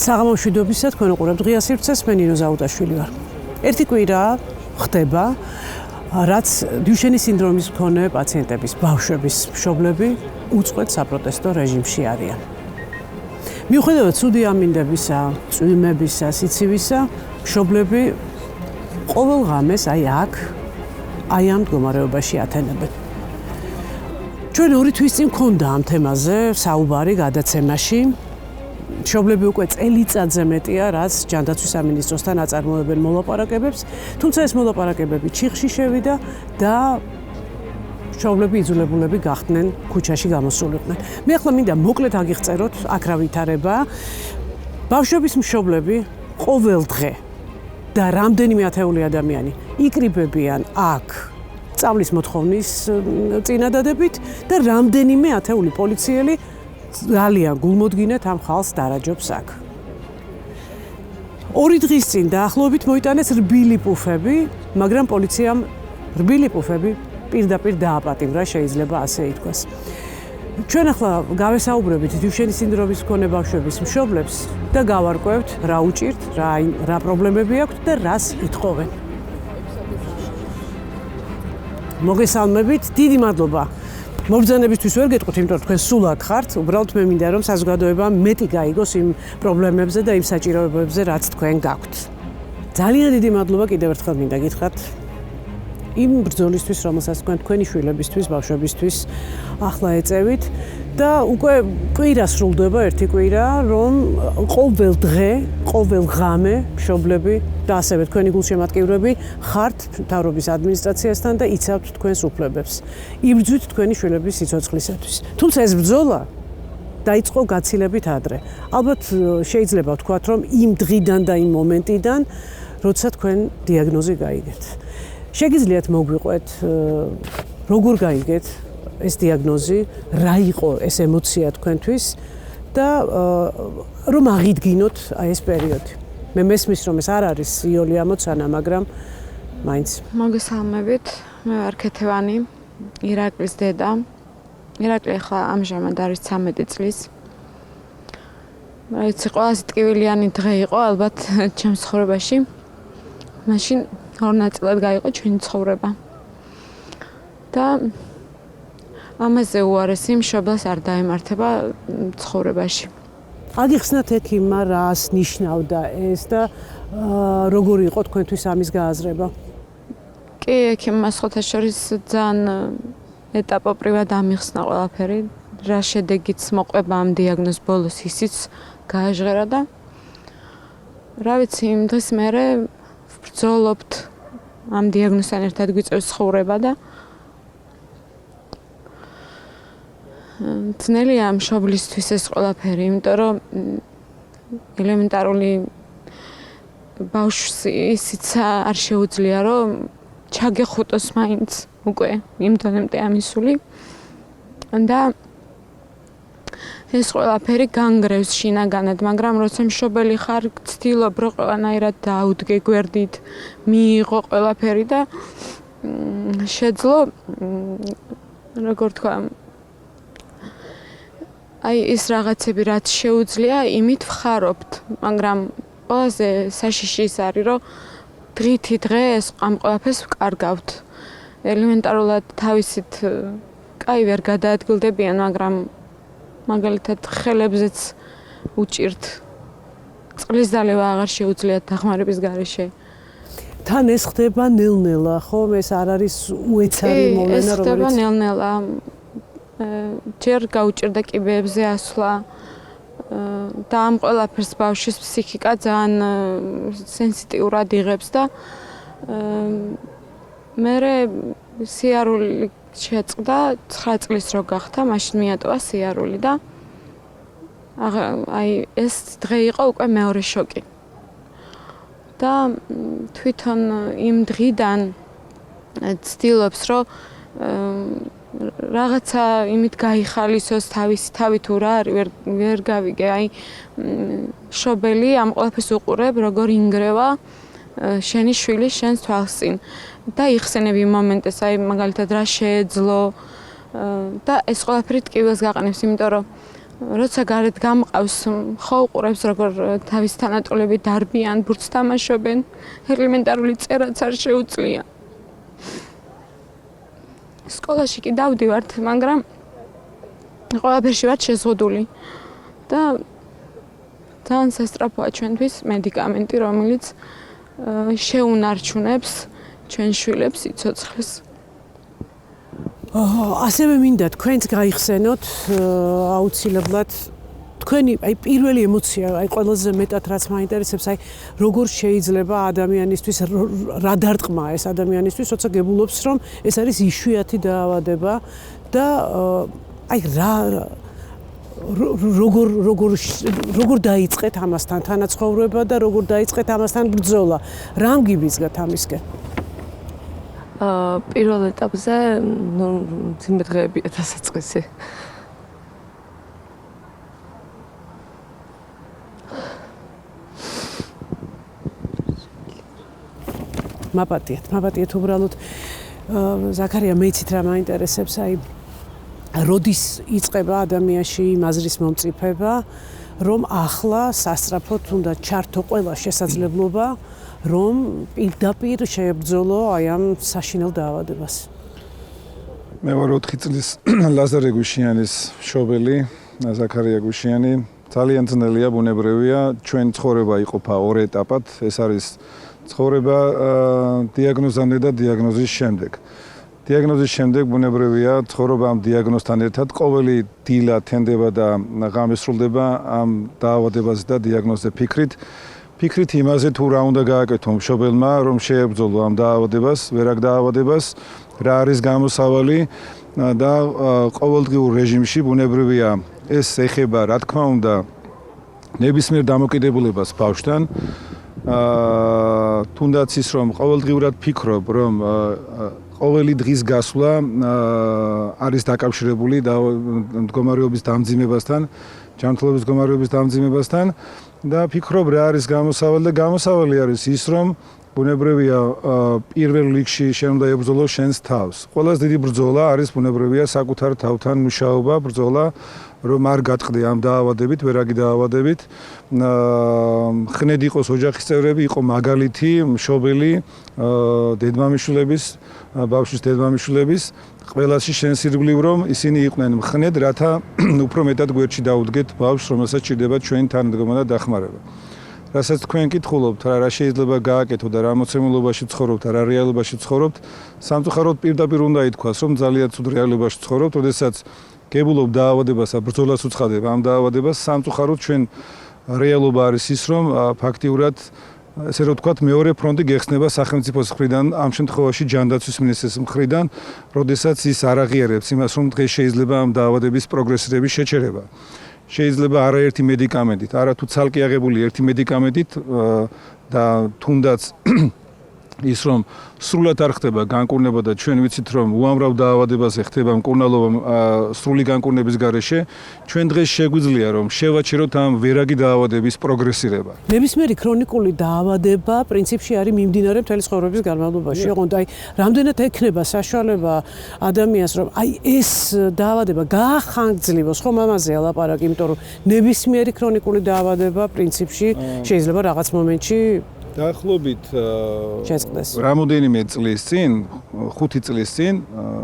საღამო მშვიდობისა, თქვენ უყურებთ ღია სივრცეს, მე ნინო ზაუდაშვილი ვარ. ერთი კვირა ხდება, რაც დიუშენის სინდრომის მქონე პაციენტების, ბავშვების მშობლები უწყვეტ საპროტესტო რეჟიმში არიან. მიუხედავად ცუდი ამინდებისა, წვიმებისა, სიცივისა, მშობლები ყოველ ღამეს აი ამ მდგომარეობაში ათენებენ. ჩვენ 2 თვის წინ მქონდა ამ თემაზე საუბარი გადაცემაში. მშობლები უკვე წელიწადზე მეტია, რაც ჯანდაცვის სამინისტროსთან აწარმოებენ მოლაპარაკებებს, თუმცა ეს მოლაპარაკებები ჩიხში შევიდა და მშობლები იძულებულები გახდნენ ქუჩაში გამოსულიყვნენ. მე ახლა მინდა მოკლედ აგიხწეროთ, აქ რა ვითარება. ბავშვების მშობლები ყოველ დღე და რამდენიმე ათეული ადამიანი იკრიბებიან აქ სწავლის მოთხოვნის წინადადებით და რამდენიმე ათეული პოლიციელი ძალიან გულმოდგინეთ ამ ხალხს დარაჯობს აქ. 2 დღის წინ დაახლოებით მოიტანეს რბილი პუფები, მაგრამ პოლიციამ რბილი პუფები პირდაპირ დააპატიმრა, შეიძლება ასე ითქვას. ჩვენ ახლა გავესაუბრებით დიუშენის სინდრომის მქონე ბავშვების მშობლებს და გავარკვევთ რა უჭირთ, რა პრობლემები აქვთ და რას ითხოვენ. მოგესალმებით, დიდი მადლობა. მობრძანებისთვის ვერ გეტყვით, იმიტომ რომ თქვენ სულ აქ ხართ, უბრალოდ მე მინდა რომ საზოგადოება მეტი გაიგოს იმ პრობლემებზე და იმ საჭიროებებზე, რაც თქვენ გაქვთ. ძალიან დიდი მადლობა კიდევ ერთხელ მინდა გითხრათ იმ ბრძოლისთვის, რომელსაც თქვენ თქვენი შვილებისთვის, ბავშვებისთვის ახლა ეწევით და უკვე კვირა სრულდება, ერთი კვირა, რომ ყოველ დღე, ყოველ ღამე მშობლები და ასევე თქვენი გულშემატკივრები ხართ მთავრობის ადმინისტრაციასთან და იცავთ თქვენს უფლებებს. იბრძვით თქვენი შვილების სიცოცხლისათვის. თუმცა ეს ბრძოლა დაიწყო გაცილებით ადრე. ალბათ შეიძლება ვთქვათ, რომ იმ დღიდან და იმ მომენტიდან, როცა თქვენ დიაგნოზი გაიგეთ. შეგიძლიათ მოგვიყვეთ, როგორ გაიგეთ ეს დიაგნოზი, რა იყო ეს ემოცია თქვენთვის და რომ აღიდგინოთ ეს პერიოდი. მე მესმის რომ ეს არ არის იოლი ამოცანა, მაგრამ მაინც. მოგესალმებით, მე ვარ ქეთევანი, ირაკლის დედა. ირაკლი ახლა ამჟამად არის 13 წლის. ეს ყველაზე ტკივილიანი დღე იყო ალბათ ჩემს ცხოვრებაში. მაშინ 2 ნაწილად გაიყო ჩვენი ცხოვრება. და ამაზე უარესი მშობელს არ დაემართება ცხოვრებაში. აგიხსნათ ექიმმა რას ნიშნავდა ეს და როგორი იყო თქვენთვის ამის გააზრება? კი, ექიმმა სხვათა შორის ძალიან ეტაპობრივად ამიხსნა ყველაფერი, რა შედეგიც მოყვება ამ დიაგნოზ ბოლოს ისიც გააჟღერა და რა ვიცი, იმ დღის მერე ვბრძოლობთ ამ დიაგნოზთან ერთად გვიწევს ცხოვრება და ძნელია მშობლისთვის ეს ყველაფერი, იმიტომ რომ ელემენტარული ბავშვს ისიც არ შეუძლია, რომ ჩაგეხუტოს მაინც უკვე იმ დონემდე ამისული და ეს ყველაფერი განგრევს შინაგანად, მაგრამ როცა მშობელი ხარ, ცდილობ რომ ყველანაირად დაუდგე გვერდით, მიიღო ყველაფერი და შეძლო, როგორ თქვა, აი ის რაღაცები რაც შეუძლია, იმით ვხარობთ, მაგრამ ყველაზე საშიში ის არის, რომ დღითი დღე ეს ამ ყველაფერს ვკარგავთ. ელემენტარულად თავისით კაი ვერ გადაადგილდებიან, მაგრამ მაგალითად ხელებზეც უჭირთ. წყლის დალევა აღარ შეუძლიათ დახმარების გარეშე. თან ეს ხდება ნელ-ნელა, ხო? ეს არ არის უეცარი მოვლენა, ეს ხდება ნელ-ნელა. ჯერ გაუჭირდა კიბეებზე ასვლა და ამ ყველაფერს ბავშვის ფსიქიკა ძალიან სენსიტიურად იღებს და მერე სიარული შეწყდა 9 წლის რო გახდა, მაშინ მიატოვა სიარული და აი ეს დღე იყო უკვე მეორე შოკი. და თვითონ იმ დღიდან ცდილობს რომ რაღაცა იმით გაიხალისოს თავისი თავი თუ რა არის ვერ გავიგე, აი მშობელი ამ ყველაფერს უყურებ, როგორ ინგრევა შენი შვილი შენს თვალს წინ და იხსენებ იმ მომენტს, აი მაგალითად რა შეეძლო და ეს ყველაფერი ტკივილს გაყენებს, იმიტომ რომ როცა გარეთ გამყავს, ხო უყურებს როგორ თავის თანატოლები დარბიან, ბურთს თამაშობენ, ელემენტარული წერაც არ შეუძლია. სკოლაში კი დავდივართ, მაგრამ ყველაფერში ვარ შეზღუდული და ძალიან სასწრაფოა ჩვენთვის მედიკამენტი, რომელიც შეუნარჩუნებს ჩვენ შვილებს სიცოცხლეს. ასევე მინდა თქვენც გაიხსენოთ აუცილებლად თქვენი პირველი ემოცია, ყველაზე მეტად რაც მაინტერესებს, როგორ შეიძლება ადამიანისთვის რა დარტყმა ეს ადამიანისთვის, როცა გებულობს რომ ეს არის იშვიათი დაავადება და როგორ დაიწყეთ ამასთან თანაცხოვრება და როგორ დაიწყეთ ამასთან ბრძოლა. რა მგიბიძგათ ამისკენ? პირველ ეტაპზე ძიმე დღეებია დასაწყისი. მაპატიეთ უბრალოდ ზაქარია მეცით რა მაინტერესებს, როდის იწყება ადამიანში მაზრის მომწიფება, რომ ახლა სასწრაფოდ უნდა ჩართო ყველა შესაძლებლობა, რომ პირდაპირ შეებრძოლო ამ საშინელ დაავადებას. მე ვარ 4 წლის ლაზარე გვიშიანის მშობელი, ზაქარია გვიშიანი. ძალიან ძნელია, ბუნებრივია, ჩვენ ცხოვრება იყოფა 2 ეტაპად. ეს არის ცხოვრება დიაგნოზამდე და დიაგნოზის შემდეგ. დიაგნოზის შემდეგ ბუნებრივია, ცხოვრება ამ დიაგნოზთან ერთად ყოველი დილა თენდება და ღამე სრულდება ამ დაავადებაზე და დიაგნოზზე ფიქრით იმაზე თუ რა უნდა გააკეთო მშობელმა, რომ შეებრძოლო ამ დაავადებას, ვერაგ დაავადებას, რა არის გამოსავალი და ყოველდღიურ რეჟიმში ბუნებრივია ეს ეხება, რა თქმა უნდა, ნებისმიერ დამოკიდებულებას ბავშვთან. თუნდაც ის რომ ყოველდღიურად ფიქრობ, რომ ყოველი დღის გასვლა არის დაკავშირებული მდგომარეობის დამძიმებასთან, ჯანმრთელობის მდგომარეობის დამძიმებასთან და ფიქრობ რა არის გამოსავალი და გამოსავალი არის ის რომ ბუნებრივია პირველ რიგში შენ უნდა ებრძოლო შენს თავს. ყველაზე დიდი ბრძოლა არის ბუნებრივია საკუთარ თავთან მუშაობა, ბრძოლა რომ არ გატყდე ამ დაავადებით, ვერაგი დაავადებით. ხნედ იყოს ოჯახის წევრები, იყო მაგალითი, მშობელი, დედმამიშვილების, ბავშვის დედმამიშვილების, ყველაში შენს ირგვლივ რომ ისინი იყვნენ მხნედ, რათა უფრო მეტად გვერდში დაუდგეთ ბავშვს, რომელსაც ჭირდება ჩვენი თანადგომა და დახმარება. რასაც თქვენ კითხულობთ, რა შეიძლება გააკეთო და რა მოცემულობაში ცხოვრობთ, რა რეალობაში ცხოვრობთ, სამწუხაროდ პირდაპირ უნდა ითქვას, რომ ძალიან ცუდ რეალობაში ცხოვრობთ, როდესაც გებულობ დაავადებას, ბრძოლას უცხადებ ამ დაავადებას, სამწუხაროდ ჩვენ რეალობა არის ის, რომ ფაქტიურად ესე რომ ვთქვათ, მეორე ფრონტი გეხსნება სახელმწიფოს მხრიდან, ამ შემთხვევაში ჯანდაცვის მინისტრის მხრიდან, როდესაც ის არ აღიარებს იმას, რომ დღეს შეიძლება ამ დაავადების პროგრესირების შეჩერება. შეიძლება არაერთი მედიკამენტით, არათუ ცალკე აღებული ერთი მედიკამენტით და თუნდაც ის რომ სრულად არ ხდება განკურნება და ჩვენ ვიცით რომ უამრავ დაავადებაზე ხდება მკურნალობა სრული განკურნების გარეშე, ჩვენ დღეს შეგვიძლია რომ შევაჩეროთ ამ ვერაგი დაავადების პროგრესირება. ნებისმიერი ქრონიკული დაავადება პრინციპში არის მიმდინარე მთელი ცხოვრების განმავლობაში. ოღონდ რამდენად ექნება საშუალება ადამიანს რომ ეს დაავადება გაახანგრძლივოს, ხომ ამაზეა ლაპარაკი, იმიტომ რომ ნებისმიერი ქრონიკული დაავადება პრინციპში შეიძლება რაღაც მომენტში დაახლოებით შეწყდეს. რამოდენიმე წლის წინ, 5 წლის წინ,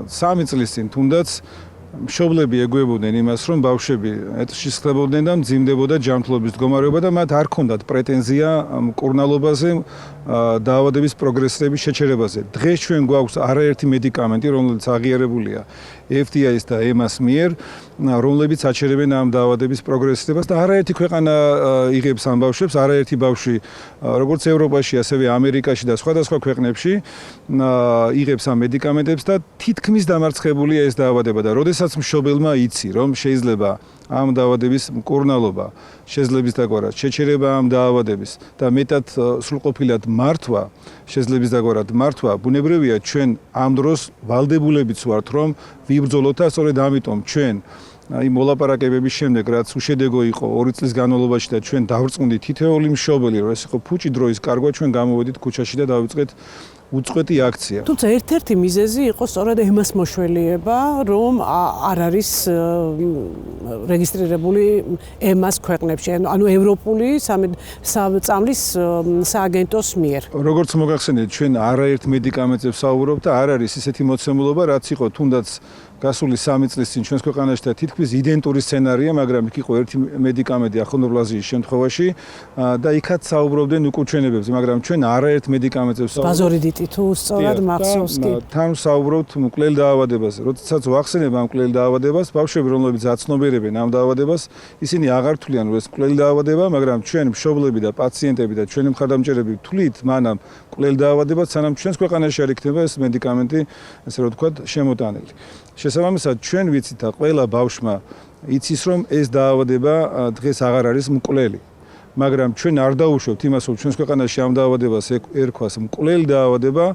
3 წლის წინ თუნდაც მშობლები ეგუებოდნენ იმას, რომ ბავშვები ეთში ხდებოდნენ და მძიმდებოდა ჯანმრთელობის მდგომარეობა და მათ არ ჰქონდათ პრეტენზია მკურნალობაზე, დაავადების პროგრესირების შეჩერებაზე. დღეს ჩვენ გვაქვს არაერთი მედიკამენტი, რომელიც აღიარებულია FDA-ის და EMA-ს მიერ, რომლებიც აჩერებენ ამ დაავადების პროგრესირებას და არაერთი ქვეყანა იღებს ამ ბავშვებს, არაერთი ბავშვი, როგორც ევროპაში, ასევე ამერიკაში და სხვადასხვა ქვეყნებში იღებს ამ მედიკამენტებს და თითქმის დამარცხებულია ეს დაავადება და როდესაც მშობელმა იცი, რომ შეიძლება ამ დაავადების მკურნალობა, შეძლების დაგვარად, შეჩერება ამ დაავადების და მეტად სრულყოფილად მართვა, შეძლების დაგვარად მართვა, ბუნებრივია ჩვენ ამ დროს ვალდებულებიც ვართ, რომ ვიბრძოლოთ და სწორედ ამიტომ ჩვენ აი მოლაპარაკებების შემდეგ, რაც უშედეგო იყო 2 წლის განმავლობაში და ჩვენ დავრწმუნდით თითოეული მშობელი, რომ ეს იყო ფუჭი დროის კარგვა, ჩვენ გამოვედით ქუჩაში და დავიწყეთ უწყვეტი აქცია. თუმცა ერთ-ერთი მიზეზი იყო სწორედ ემას მოშველიება, რომ არ არის რეგისტრირებული ემას ქვეყნებში, ანუ ევროპული წამლის სააგენტოს მიერ. როგორც მოგახსენეთ, ჩვენ არაერთ მედიკამენტზე ვსაუბრობთ და არ არის ისეთი მოცემულობა, რაც იყო თუნდაც გასული 3 წლის წინ ჩვენს ქვეყანაში და თითქმის იდენტური სცენარია, მაგრამ იქ იყო ერთი მედიკამენტი ახონდროპლაზიის შემთხვევაში და იქაც საუბრობდნენ უკუჩვენებებზე, მაგრამ ჩვენ არაერთ მედიკამენტზე ვსაუბრობთ. ბაზორიდიტი თუ სწორად მახსოვს კი. თან ვსაუბრობთ მკვლელ დაავადებაზე. როდესაც ვახსენებ ამ მკვლელ დაავადებას, ბავშვები, რომლებიც აცნობიერებენ ამ დაავადებას, ისინი აღარ თვლიან, რომ ეს მკვლელი დაავადება, მაგრამ ჩვენ მშობლები და პაციენტები და ჩვენი მხარდამჭერები თვლით მანამ მკვლელ დაავადებას, სანამ ჩვენს ქვეყანაში არ იქნება ეს მედიკამენტი, ასე რომ ვთქვათ, შემოტანილი. შესაბამისად, ჩვენ ვიცით და ყველა ბავშვმა იცის, რომ ეს დაავადება დღეს აღარ არის მკვლელი. მაგრამ ჩვენ არ დაუშვებთ იმას, რომ ჩვენს ქვეყანაში ამ დაავადებას ერქვას მკვლელი დაავადება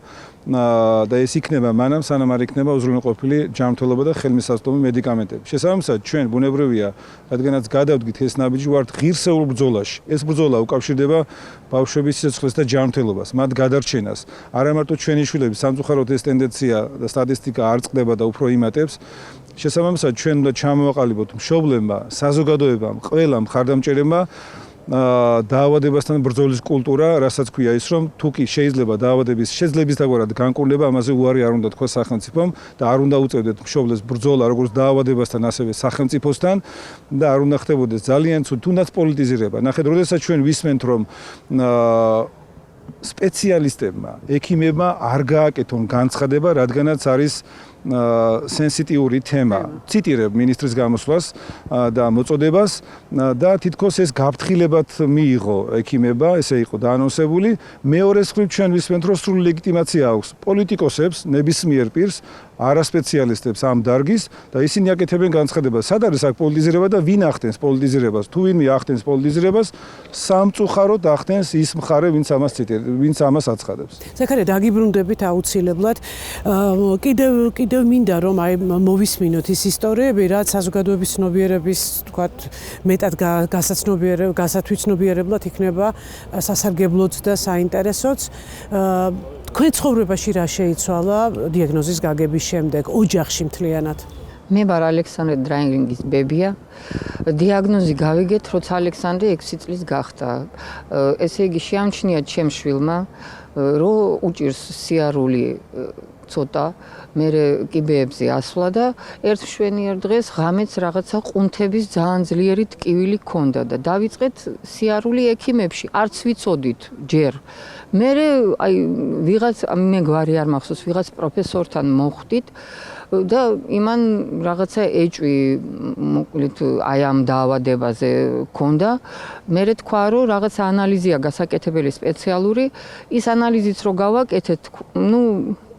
და ეს იქნება მანამ, სანამ არ იქნება უზრუნველყოფილი ჯანმრთელობა და ხელმისაწვდომი მედიკამენტები. შესაბამისად, ჩვენ ბუნებრივია, რადგანაც გადავდგით ეს ნაბიჯი, ვართ ღირსეულ ბრძოლაში. ეს ბრძოლა უკავშირდება ბავშვების სიცოცხლეს და ჯანმრთელობას, მათ გადარჩენას. არა მარტო ჩვენი შვილები, სამწუხაროდ ეს ტენდენცია და სტატისტიკა არ წყდება და უფრო იმატებს. შესაბამისად, ჩვენ უნდა ჩამოვაყალიბოთ მშობლებმა, საზოგადოებამ, ყველა მხარდამჭერებმა დაავადებასთან ბრძოლის კულტურა, რასაც ქვია ის, რომ თუ კი შეიძლება დაავადების შეძლებისდაგვარად განკურნება, ამაზე უარი არ უნდა თქვა სახელმწიფომ და არ უნდა უწევდეთ მშობლებს ბრძოლა როგორც დაავადებასთან, ასევე სახელმწიფოსთან და არ უნდა ხდებოდეს ძალიან ცუდ თუნდაც პოლიტიზირება. ნახეთ, როდესაც ჩვენ ვისმენთ, რომ სპეციალისტებმა, ექიმებმა არ გააკეთონ განცხადება, რადგანაც არის სენსიტიური თემა. ციტირებ მინისტრის გამოსვლას და მოწოდებას და თითქოს ეს გაფრთხილებად მიიღო ექიმება, ესე იყო დაანონსებული. მეორეს მხრივ ჩვენ ვისმენთ, რომ სრული ლეგიტიმაცია აქვს პოლიტიკოსებს, ნებისმიერ პირს, არასპეციალისტებს ამ დარგის და ისინი აკეთებენ განცხადებას. სად არის აქ პოლიტიზირება და ვინ ახდენს პოლიტიზირებას? თუ ვინმე ახდენს პოლიტიზირებას, სამწუხაროდ ახდენს ის მხარე, ვინც ამას აცხადებს. ზაქარია, დაგიბრუნდებით აუცილებლად. კიდევ მინდა რომ აი მოვისმინოთ ის ისტორიები, რაც საზოგადოების ცნობიერების, თქვათ, მეტად გასათვითცნობიერებლად იქნება სასარგებლოც და საინტერესოც. თქვენ ცხოვრებაში რა შეიცვალა დიაგნოზის გაგების შემდეგ, ოჯახში მთლიანად? მე ვარ ალექსანდრე დრაინგის ბებია. დიაგნოზი გავიგეთ, როცა ალექსანდრე 6 წლის გახდა. ესე იგი შეამჩნია ჩემ შვილმა, რომ უჭირს სიარული ცოტა, მე კიბეებზე ასვლა და ერთ მშვენიერ დღეს ღამეც რაღაცა ყუნთების ძალიან ძლიერი ტკივილი ჰქონდა და დავიწყეთ სიარული ექიმებში, არც ვიცოდით ჯერ. მე აი ვიღაც მე გვარი არ მახსოვს, ვიღაც პროფესორთან მოხვდით და იმან რაღაცა ეჭვი მოკლედ აი ამ დაავადებაზე ჰქონდა. მე თქვა, რომ რაღაც ანალიზია გასაკეთებელი სპეციალური, ის ანალიზიც რო გავაკეთეთ,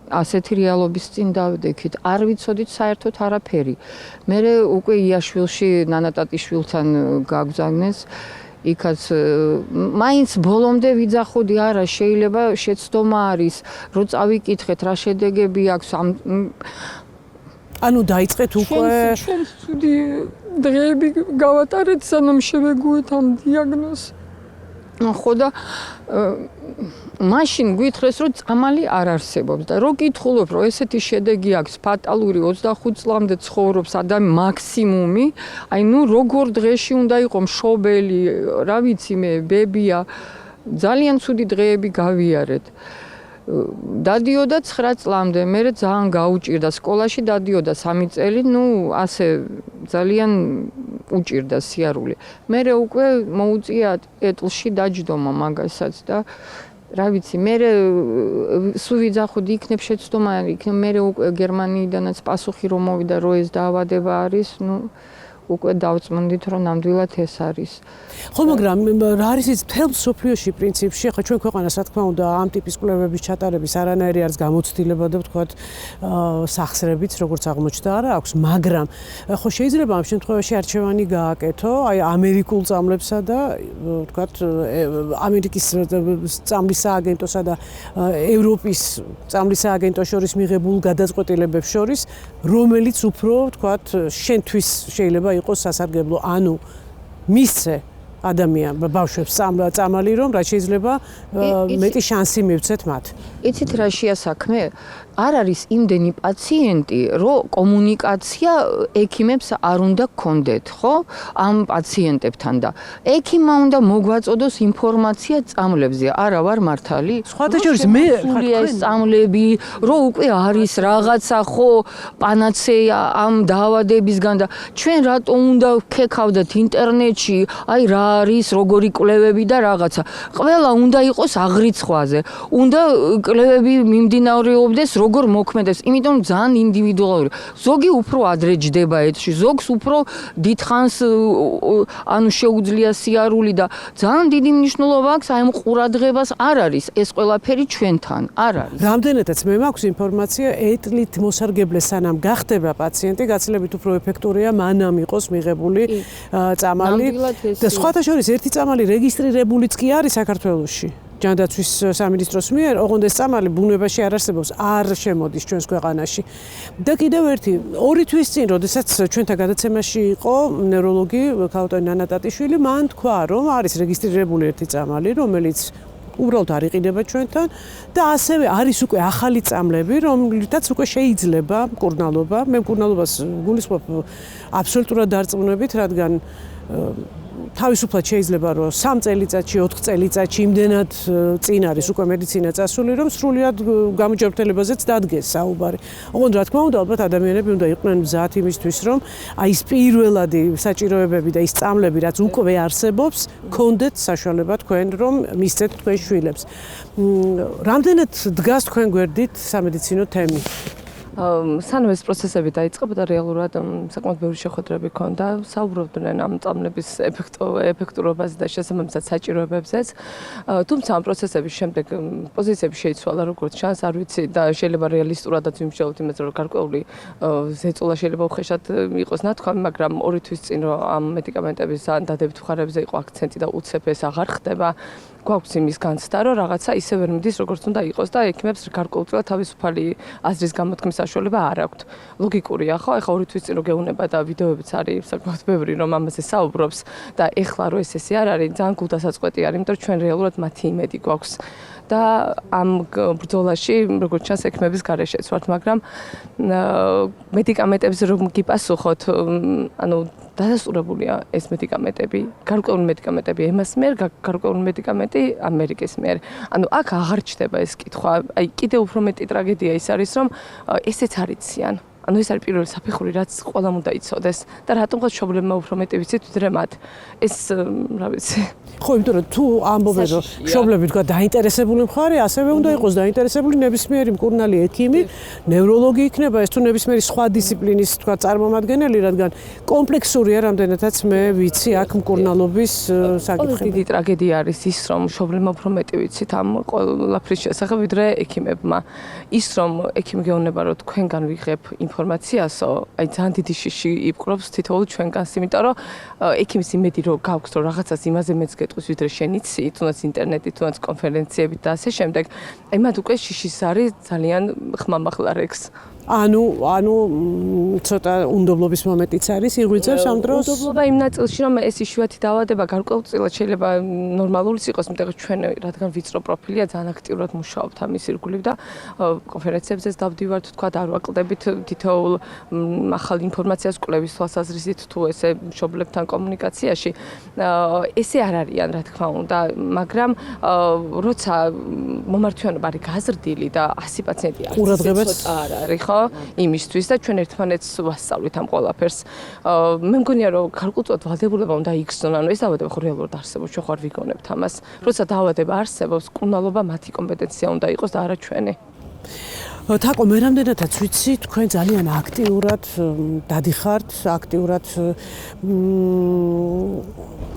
ასეთი რეალობის წინ დავდექით. არ ვიცოდით საერთოდ არაფერი. მე უკვე იაშვილში ნანა ტატიშვილთან გაგზავნეს. იქაც მაინც ბოლომდე ვიძახოდი, არა, შეიძლება შეცდომა არის, რო წავიკითხეთ, რა შედეგები აქვს ამ ანუ დაიწყეთ უკვე ჩვენ ცუდი დღეები გავატარეთ, სანამ შევეგუეთ ამ დიაგნოზს. ხო და მაშინ გვითხრეს, რომ წამალი არ არსებობს და რო კითხულობ, რომ ესეთი შედეგი აქვს ფატალური 25 წლამდე ცხოვრობს ადამიანი მაქსიმუმი, აი როგორ დღეში უნდა იყო მშობელი, რა ვიცი მე, ბებია, ძალიან ცუდი დღეები გავიარეთ. დადიოდა 9 წლამდე, მე ძალიან გაუჭირდა სკოლაში, დადიოდა 3 წელი, ასე ძალიან უჭირდა სიარული. მე უკვე მოუწია ეტლში დაჯდომა მაგასაც და რა ვიცი, მე სულ ვიძახოდი, იქნებ შეცდომა, იქნებ მე უკვე გერმანიიდანაც პასუხი რომ მოვიდა, რომ ეს დაავადება არის, უკვე დავწმუნდით, რომ ნამდვილად ეს არის. ხო, მაგრამ რა არის ის მთელ სოფლიოში პრინციპში, ხო ჩვენ ქვეყანას რა თქმა უნდა ამ ტიპის კვლევების ჩატარების არანაირი არის გამოცდილება და ვთქვათ სახსრებიც როგორც აღმოჩნდა არა აქვს, მაგრამ ხო შეიძლება ამ შემთხვევაში არჩევანი გააკეთო, აი ამერიკულ წამლებსა და ვთქვათ ამერიკის წამლის სააგენტოსა და ევროპის წამლის სააგენტოს შორის მიღებულ გადაწყვეტილებებს შორის, რომელიც უფრო ვთქვათ შენთვის შეიძლება იყოს სასარგებლო, ანუ მისცე ბავშვებს წამალი, რომ რაც შეიძლება მეტი შანსი მივცეთ მათ. იცით რა შეა საქმე? არ არის იმდენი პაციენტი, რომ კომუნიკაცია ექიმებს არ უნდა გქონდეთ, ხო? ამ პაციენტებთან და ექიმმა უნდა მოგვაწოდოს ინფორმაცია წამლებზე. არა ვარ მართალი? სხვათა შორის მე ეს წამლები, რომ უკვე არის რაღაცა, ხო, პანაცეა ამ დაავადებისგან და ჩვენ რატო უნდა ვქეკავდეთ ინტერნეტში, აი რა არის, როგორი კვლევები და რაღაცა. ყველა უნდა იყოს აღრიცხვაზე. უნდა კვლევები მიმდინარეობდეს როგორ მოქმედებს, იმიტომ ძალიან ინდივიდუალური. ზოგი უფრო ადრე ჯდება ეთში, ზოგს უფრო დიდხანს ანუ შეუძლია სიარული და ძალიან დიდი მნიშვნელობა აქვს აი ამ ყურადღებას არ არის ეს ყველაფერი ჩვენთან, არ არის. რამდენადაც მე მაქვს ინფორმაცია, ეტლით მოსარგებლე სანამ გახდება პაციენტი, გაცილებით უფრო ეფექტურია მანამ იყოს მიღებული წამალი და სხვათა შორის ერთი წამალი რეგისტრირებულიც კი არის საქართველოში. ჯანდაცვის სამინისტროს მიერ, ოღონდ ეს წამალი ბუნებაში არ არსებობს, არ შემოდის ჩვენს ქვეყანაში. და კიდევ ერთი, 2 თვის წინ, როდესაც ჩვენთან გადაცემაში იყო ნევროლოგი ქალბატონი ნანა ტატიშვილი, მან თქვა, რომ არის რეგისტრირებული ერთი წამალი, რომელიც უბრალოდ არ იყიდება ჩვენთან და ასევე არის უკვე ახალი წამლები, რომლითაც უკვე შეიძლება მკურნალობა. მე მკურნალობას გულისხმობ აბსოლუტურად დარწმუნებით, რადგან თავისუფლად შეიძლება რომ 3 წელიწადში, 4 წელიწადში იმდენად წინ არის უკვე მედიცინა წასული, რომ სრულიად გამოჯანმრთელებაზეც დადგეს საუბარი. ოღონდ რა თქმა უნდა, ალბათ ადამიანები უნდა იყვნენ მზად იმისთვის, რომ აი ეს პირველადი საჭიროებები და ის წამლები, რაც უკვე არსებობს, გქონდეთ საშუალება თქვენ რომ მისცეთ თქვენ შვილებს. რამდენად დგას თქვენ გვერდით სამედიცინო თემი? სანამ ეს პროცესები დაიწყებოდა და რეალურად საკმაოდ ბევრი შეხვედრები ჰქონდა, საუბრობდნენ ამ წამლების ეფექტურობაზე და შესაბამისად საჭიროებებზეც. თუმცა ამ პროცესების შემდეგ პოზიციები შეიცვალა, როგორც ჩანს, არ ვიცი და შეიძლება რეალისტურადაც ვიმსჯელოთ იმაზე, რომ გარკვეული ზეწოლა შეიძლება უხეშად იყოს ნათქვამი, მაგრამ 2 თვის წინ რომ ამ მედიკამენტების დადებით მხარეებზე იყო აქცენტი და უცებ ეს აღარ ხდება. გვაქვს იმის განცდა, რომ რაღაცა ისე ვერ მიდის, როგორც უნდა იყოს და ექიმებს გარკვეულწილად თავისუფალი აზრის გამოთქმის საშუალება არ აქვთ. ლოგიკურია, ხო? ეხლა 2 თვის წინ რო გეუნება და ვიდეოებიც არის საკმაოდ ბევრი, რომ ამაზე საუბრობს და ეხლა რო ესე არ არის, ძალიან გულდასაწყვეტი არის, იმიტომ რომ ჩვენ რეალურად მათი იმედი გვაქვს. და ამ ბრძოლაში, როგორც ჩანს, ექიმების გარეშეც ვართ, მაგრამ მედიკამენტებზე რომ გიპასუხოთ, ანუ დადასტურებულია ეს მედიკამენტები, გარკვეული მედიკამენტები ემას მიერ, გარკვეული მედიკამენტი ამერიკის მიერ. ანუ აქ აღარ ჩდება ეს კითხვა. აი კიდევ უფრო მეტი ტრაგედია ის არის, რომ ესეც არ იციან. ანუ ეს არის პირველი საფეხური, რაც ყველამ უნდა იცოდეს და რატომღაც მშობლებმა უფრო მეტი ვიცით, ვიდრე მათ. ეს რა ვიცი. ხო, იმიტომ რომ თუ ამბობენ რომ მშობლები თქვა დაინტერესებული მხარე, ასევე უნდა იყოს დაინტერესებული ნებისმიერი მკურნალი ექიმი, ნევროლოგი იქნება, ეს თუ ნებისმიერი სხვა დისციპლინის თქვა წარმომადგენელი, რადგან კომპლექსურია რამდენადაც მე ვიცი აქ მკურნალობის საკითხები. დიდი ტრაგედია არის ის, რომ მშობლებმა უფრო მეტი ვიცით ამ ყველაფრის შესახებ, ვიდრე ექიმებმა. ის რომ ექიმი გეუბნება, რომ თქვენგან ვიღებ ინფორმაციასო, აი ძალიან დიდი შიში იპყრობს თითოეულ ჩვენგანს, იმიტომ რომ ექიმის იმედი რომ გაქვს, რომ რაღაცას იმაზე მეც გეტყვის, ვიდრე შენ იცი, თუნდაც ინტერნეტით, თუნდაც კონფერენციებით და ასე შემდეგ. აი მათ უკვე შიშის არის ძალიან ხმამაღლა რეგს. ანუ ცოტა უნდობლობის მომენტიც არის, იღვიძებს ამ დროს. უნდობლობა იმ ნაწილში, რომ ეს იშვიათი დაავადება გარკვეულწილად შეიძლება ნორმალურიც იყოს, იმიტომ რომ ჩვენ რადგან ვიწრო პროფილია, ძალიან აქტიურად მუშაობთ ამის ირგვლივ და კონფერენციებზეც დავდივართ, თქვა და არ ვაკლდებით თითოეულ ახალ ინფორმაციას კვლევის თვალსაზრისით თუ ესე მშობლებთან კომუნიკაციაში. ესე არ არიან, რა თქმა უნდა, მაგრამ როცა მომართვიანობა არის გაზრდილი და 100 პაციენტი არის, ყურადღებაც არ არის, ხო? იმისთვის და ჩვენ ერთმანეთს ვასწავლით ამ ყველაფერს. მე მგონია რომ გარკვეულწილად ვალდებულება უნდა იქცნონ, ანუ ეს დაავადება ხო რეალურად არსებობს, ჩვენ ხარ ვიგონებთ ამას. როცა დაავადება არსებობს, მკურნალობა მათი კომპეტენცია უნდა იყოს და არა ჩვენი. თაკო, მე რამდენადაც ვიცი, თქვენ ძალიან აქტიურად დადიხართ, აქტიურად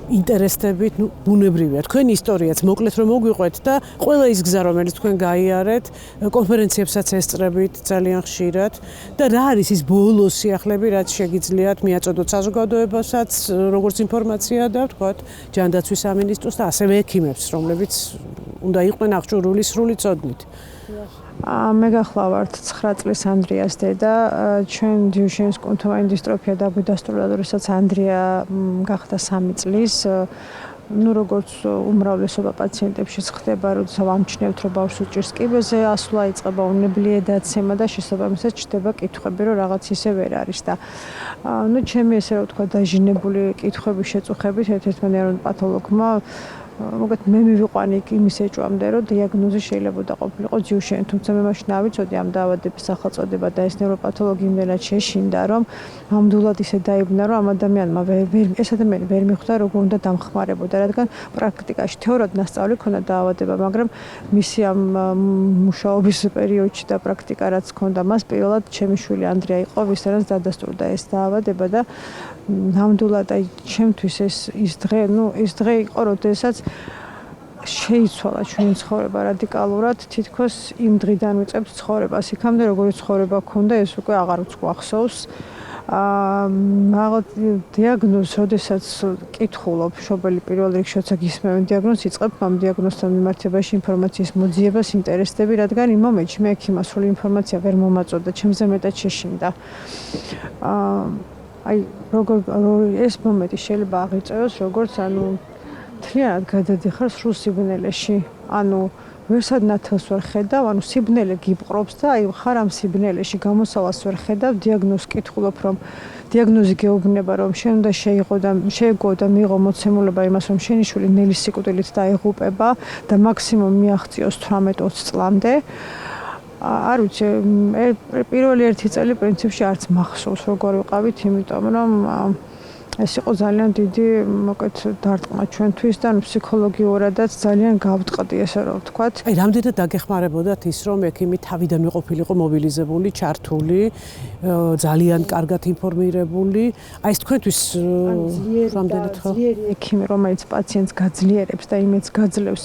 ინტერესდებით, ბუნებრივია. თქვენი ისტორიაც მოკლედ რომ მოგვიყვეთ და ყველა ის გზა, რომელიც თქვენ გაიარეთ, კონფერენციებსაც ესწრებით ძალიან ხშირად და რა არის ის ბოლო სიახლეები, რაც შეგიძლიათ მიაწოდოთ საზოგადოებასაც, როგორც ინფორმაცია და ვთქვათ, ჯანდაცვის სამინისტროს და ასევე ექიმებს, რომლებიც უნდა იყვნენ აღჭურვილი სრული წოდნით. მე გახლავართ 9 წლის ანდრიას დედა. ჩვენ დიუშენის კუნთოვანი დისტროფია დაგვიდასტურა, როდესაც ანდრია გახდა 3 წლის. ну როგორც უმრავლესობა პაციენტებში ხდება, როდესაც ამჩნევთ, რომ ბავშვს უჭირს კიბეზე ასვლა, იწყება უნებლიე დაცემა და შესაბამისად ჩდება კითხვები, რომ რაღაც ისე ვერ არის და ну ჩემი ესე რა ვთქვა დაჟინებული კითხვების შეწუხებით ერთ-ერთმა ნეიროპათოლოგმა მოგეთ მე მივიყვანი იმის ეჭვამდე, რომ დიაგნოზი შეიძლება ყოფილიყო ჯიუშენი, თუმცა მე მაშინ ავიცოდი ამ დაავადების სახელწოდება და ეს ნეიროპათოლოგი იმდენად შეშინდა, რომ ამდულად ისე დაიბნა, რომ ამ ადამიანმა ეს ადამიანი ვერ მიხვდა, როგორ უნდა დამხმარებოდა, რადგან პრაქტიკაში თეორიად ნასწავლი ქონდა დაავადება, მაგრამ მისი ამ მუშაობის პერიოდში და პრაქტიკა რაც ქონდა, მას პირველად ჩემი შვილი ანდრია იყო, ვისაც დადასტურდა ეს დაავადება და ნამდვილად აი ჩემთვის ის დღე იყო, როდესაც შეიცვალა ჩვენი ცხოვრება რადიკალურად, თითქოს იმ დღიდან ვიწყებთ ცხოვრებას. იქამდე როგორი ცხოვრება ქონდა, ეს უკვე აღარ გვახსოვს. დიაგნოზს, როდესაც კითხულობ, მშობელი პირველ რიგში როცა გისმევენ დიაგნოზს, იწყებ ამ დიაგნოზთან მიმართებაში ინფორმაციის მოძიებას, ინტერესდები, რადგან იმ მომენტში მე ექიმმა სრული ინფორმაცია ვერ მომაწოდა, ჩემზე მეტად შეშინდა. აი ეს მომენტი შეიძლება აღიწეროს როგორც თლიანად გადადიხარ სრულ სიბნელეში. ვერსად ნათელს ვერ ხედავ, სიბნელე გიბყრობს და აი ხარ ამ სიბნელეში გამოსავალს ვერ ხედავ, დიაგნოზს კითხულობ, რომ დიაგნოზი გეუბნება, რომ შენ უნდა შეეგო და მიიღო მოცემულობა იმას, რომ შენი შვილი ნელი სიკვდილით დაიღუპება და მაქსიმუმ მიაღწიოს 18-20 წლამდე. არ ვიცი, პირველი ერთი წელი პრინციპში არც მახსოვს როგორ ვიყავით, იმიტომ რომ ეს იყო ძალიან დიდი მოკეთ დარტყმა ჩვენთვის და ფსიქოლოგიურადაც ძალიან გავტყდი ესე რომ ვთქვათ. აი რამდენად დაგეხმარებოდათ ის რომ ექიმი თავიდანვე ყოფილიყო მობილიზებული, ჩართული, ძალიან კარგად ინფორმირებული. აი ეს თქვენთვის რამდენად ხო? ძლიერი ექიმი, რომელიც პაციენტს გაძლიერებს და იმედს გაძლევს,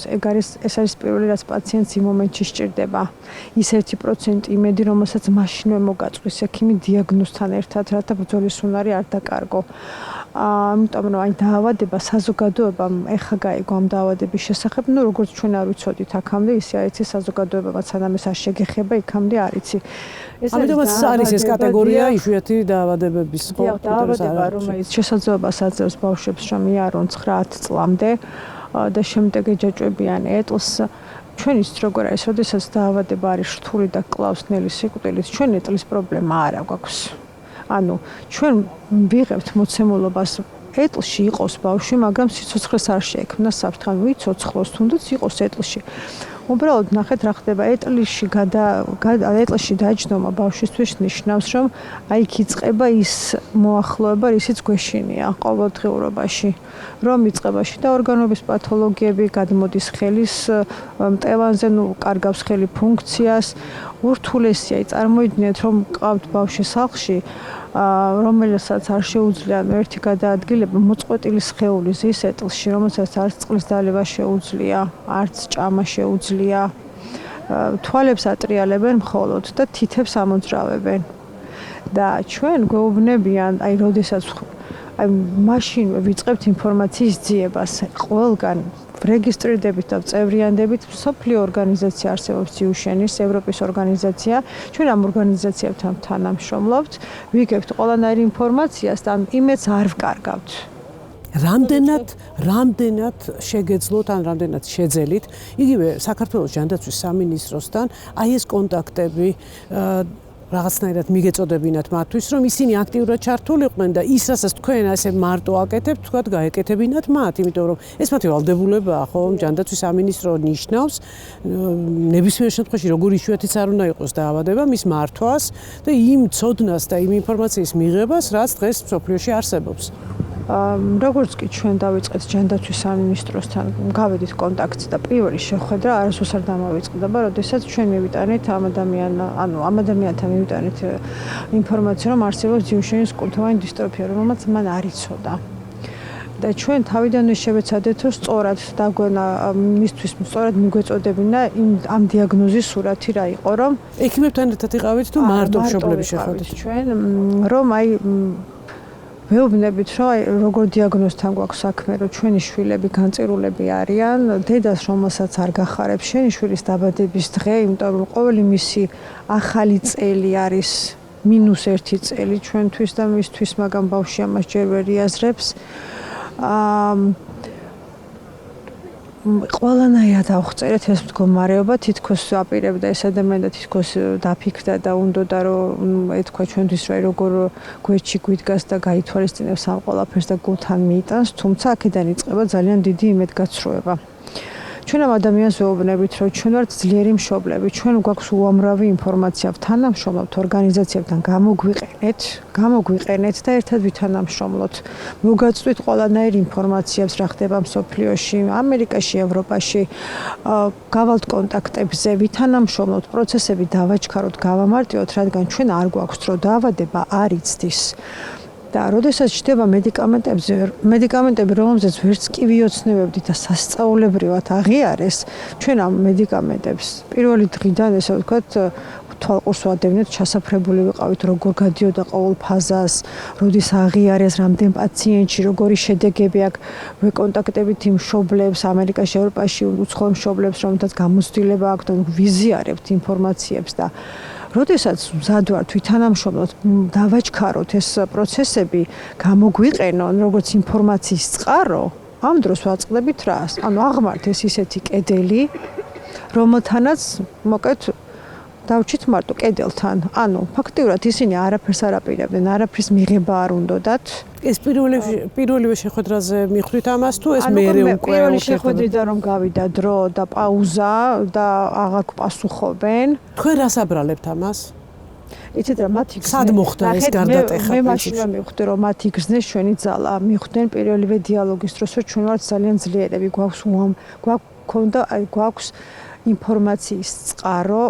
ეს არის პირველი რაც პაციენტს იმ მომენტში სჭირდება. ის 1% იმედი, რომელსაც მაშინვე მოგაწვის ექიმი დიაგნოზთან ერთად, რათა ბრძოლის უნარი არ დაკარგო. ამიტომ რომ აი დაავადება საზოგადოებამ ეხა გაიგო ამ დაავადების შესახებ, როგორც ჩვენ არ ვიცოდით აქამდე, ისე არ იცი საზოგადოებამაც სანამ ეს არ შეგეხება, იქამდე არ იცი. ამიტომაც არის ეს კატეგორია იშვიათი დაავადებების დაავადება, რომელიც შესაძლებლობას აძლევს ბავშვებს, რომ მიარონ 9 წლამდე და შემდეგ ეჯაჭვებიან ეტლს. ჩვენ ის როგორ არის, როდესაც დაავადება არის რთული და კლავს ნელი სიკვდილით, ჩვენ ეტლის პრობლემა არ აქვს. ჩვენ ვიღებთ მოცემულობას ეტლში იყოს ბავშვი, მაგრამ სიცოცხლეს არ შეექმნა საფრთხე, ვიცოცხლოს თუნდაც იყოს ეტლში. უბრალოდ ნახეთ რა ხდება ეტლში დაჯდომა ბავშვისთვის ნიშნავს, რომ აი იქ იწყება ის მოახლოება, რისიც გვეშინია ყოველდღიურობაში. რომ იწყება შიდა ორგანოების პათოლოგიები, გადმოდის ხელის მტევანზე, კარგავს ხელი ფუნქციას. ურთულესია, წარმოიდგინეთ, რომ ყავთ ბავშვი სახლში, რომელსაც არ შეუძლია ერთი გადაადგილება მოწყვეტილი სხეული ზის ეტლში, რომელსაც არც წყლის დალევა შეუძლია, არც ჭამა შეუძლია. თვალებს ატრიალებენ მხოლოდ და თითებს ამოძრავებენ. და ჩვენ გვეუბნებიან, აი როდესაც აი მაშინვე ვიწყებთ ინფორმაციის ძიებას ყველგან რეგისტრირდებით და წევრიანდებით მსოფლიო ორგანიზაცია არსებობს ჯიუშენის ევროპის ორგანიზაცია. ჩვენ ამ ორგანიზაციებთან თანამშრომლობთ, ვიგებთ ყველანაირ ინფორმაციას და იმედს არ ვკარგავთ. რამდენად შეგეძლოთ ან რამდენად შეძელით იგივე საქართველოს ჯანდაცვის სამინისტროსთან აი ეს კონტაქტები რაღაცნაირად მიგეწოდებინათ მათთვის, რომ ისინი აქტიურად ჩართულიყვნენ და ის, რასაც თქვენ ასე მარტო აკეთებთ, თქვათ, გაეკეთებინათ მათ, იმიტომ რომ ეს მათი ვალდებულებაა, ხო, ჯანდაცვის სამინისტრო ნიშნავს ნებისმიერ შემთხვევაში როგორი იშვიათიც არ უნდა იყოს დაავადება, მის მართვას და იმ ცოდნას და იმ ინფორმაციის მიღებას, რაც დღეს მსოფლიოში არსებობს. როგორც კი ჩვენ დავიწყეთ ჯანდაცვის სამინისტროსთან, გავედით კონტაქტში და პირველი შეხვედრა არასდროს არ დამავიწყდება, როდესაც ჩვენ მივიტანეთ ამ ადამიანთან მივიტანეთ ინფორმაცია, რომ არსებობს ჯიუშენის კულტოვანი დისტროფია, რომელმაც მან არ იცოდა. და ჩვენ თავიდანვე შევეცადეთ, რომ სწორად დაგვენა მისთვის სწორად მიგვეწოდებინა ამ დიაგნოზის სურათი რა იყო, რომ ექიმებთან ერთად იყავით თუ მარტო მშობლების შეხვედრით? ჩვენ რომ აი ვეუბნებით, რომ როგორ დიაგნოზთან გვაქვს საქმე, რომ ჩვენი შვილები განწირულები არიან, დედას რომელსაც არ გახარებს შენი შვილის დაბადების დღე, იმიტომ რომ ყოველი მისი ახალი წელი არის -1 წელი ჩვენთვის და მისთვის, მაგრამ ბავშვი ამას ჯერ ვერ იაზრებს. ყველანაირად ავხწერეთ ეს მდგომარეობა, თითქოს აპირებდა ეს ადამიანი და თითქოს დაფიქრდა და უნდოდა რომ ეთქვა ჩვენთვის რა როგორ გვერდში გვიდგას და გაითვალისწინებს ამ ყველაფერს და გულთან მიიტანს, თუმცა აქედან იწყება ძალიან დიდი იმედგაცრუება. ჩვენ ამ ადამიანს ვეუბნებით, რომ ჩვენ ვართ ძლიერი მშობლები, ჩვენ გვაქვს უამრავი ინფორმაცია თანამშრომლობთ ორგანიზაციებთან, გამოგვიყენეთ და ერთად ვითანამშრომლოთ. მოგაწვით ყველანაირ ინფორმაციას, რა ხდება მსოფლიოში, ამერიკაში, ევროპაში, გავალთ კონტაქტებზე, ვითანამშრომლოთ, პროცესები დავაჩქაროთ, გავამარტივოთ, რადგან ჩვენ არ გვაქვს დრო დაავადება არ იცდის. და როდესაც ჩდება მედიკამენტები, რომელზეც ვერც კი ვიოცნებებდით და სასწაულებრივად აღიარეს, ჩვენ ამ მედიკამენტებს პირველი დღიდან ესე ვთქვათ თვალყურს ვადევნეთ, ჩასაფრებული ვიყავით, როგორ გადიოდა ყოველ ფაზას, როდის აღიარეს რამდენ პაციენტში, როგორი შედეგები აქვს, ვეკონტაქტებით იმ მშობლებს, ამერიკაში, ევროპაში, უცხოელ მშობლებს, რომელთაც გამოცდილება აქვთ, ვიზიარებთ ინფორმაციებს და როდესაც მზად ვართ ვითანამშრომლოთ, დავაჩქაროთ ეს პროცესები, გამოგვიყენონ როგორც ინფორმაციის წყარო, ამ დროს ვაწყდებით რას? ანუ აღმართ ეს ისეთი კედელი, რომელთანაც მოკეთ დავჭით მარტო კედელთან. ანუ ფაქტიურად ისინი არაფერს არ აპირებდნენ, არაფრის მიღება არ უნდათ. ეს პირველივე შეხვედრაზე მიხვდით ამას თუ ეს მერე უკვე პირველი შეხვედრიდან რომ გავიდა დრო და პაუზა და აღარ გპასუხობენ. თქვენ რას აბრალებთ ამას? იცით რა მათი სად მოხდა ეს გარდატეხა? მე მაშინ მივხვდი რომ მათი გზნეს ჩვენი ძალა. მივხვდნენ პირველივე დიალოგის დროს რომ ჩვენ ვართ ძალიან ძლიერები, გვაქვს ინფორმაციის წყარო,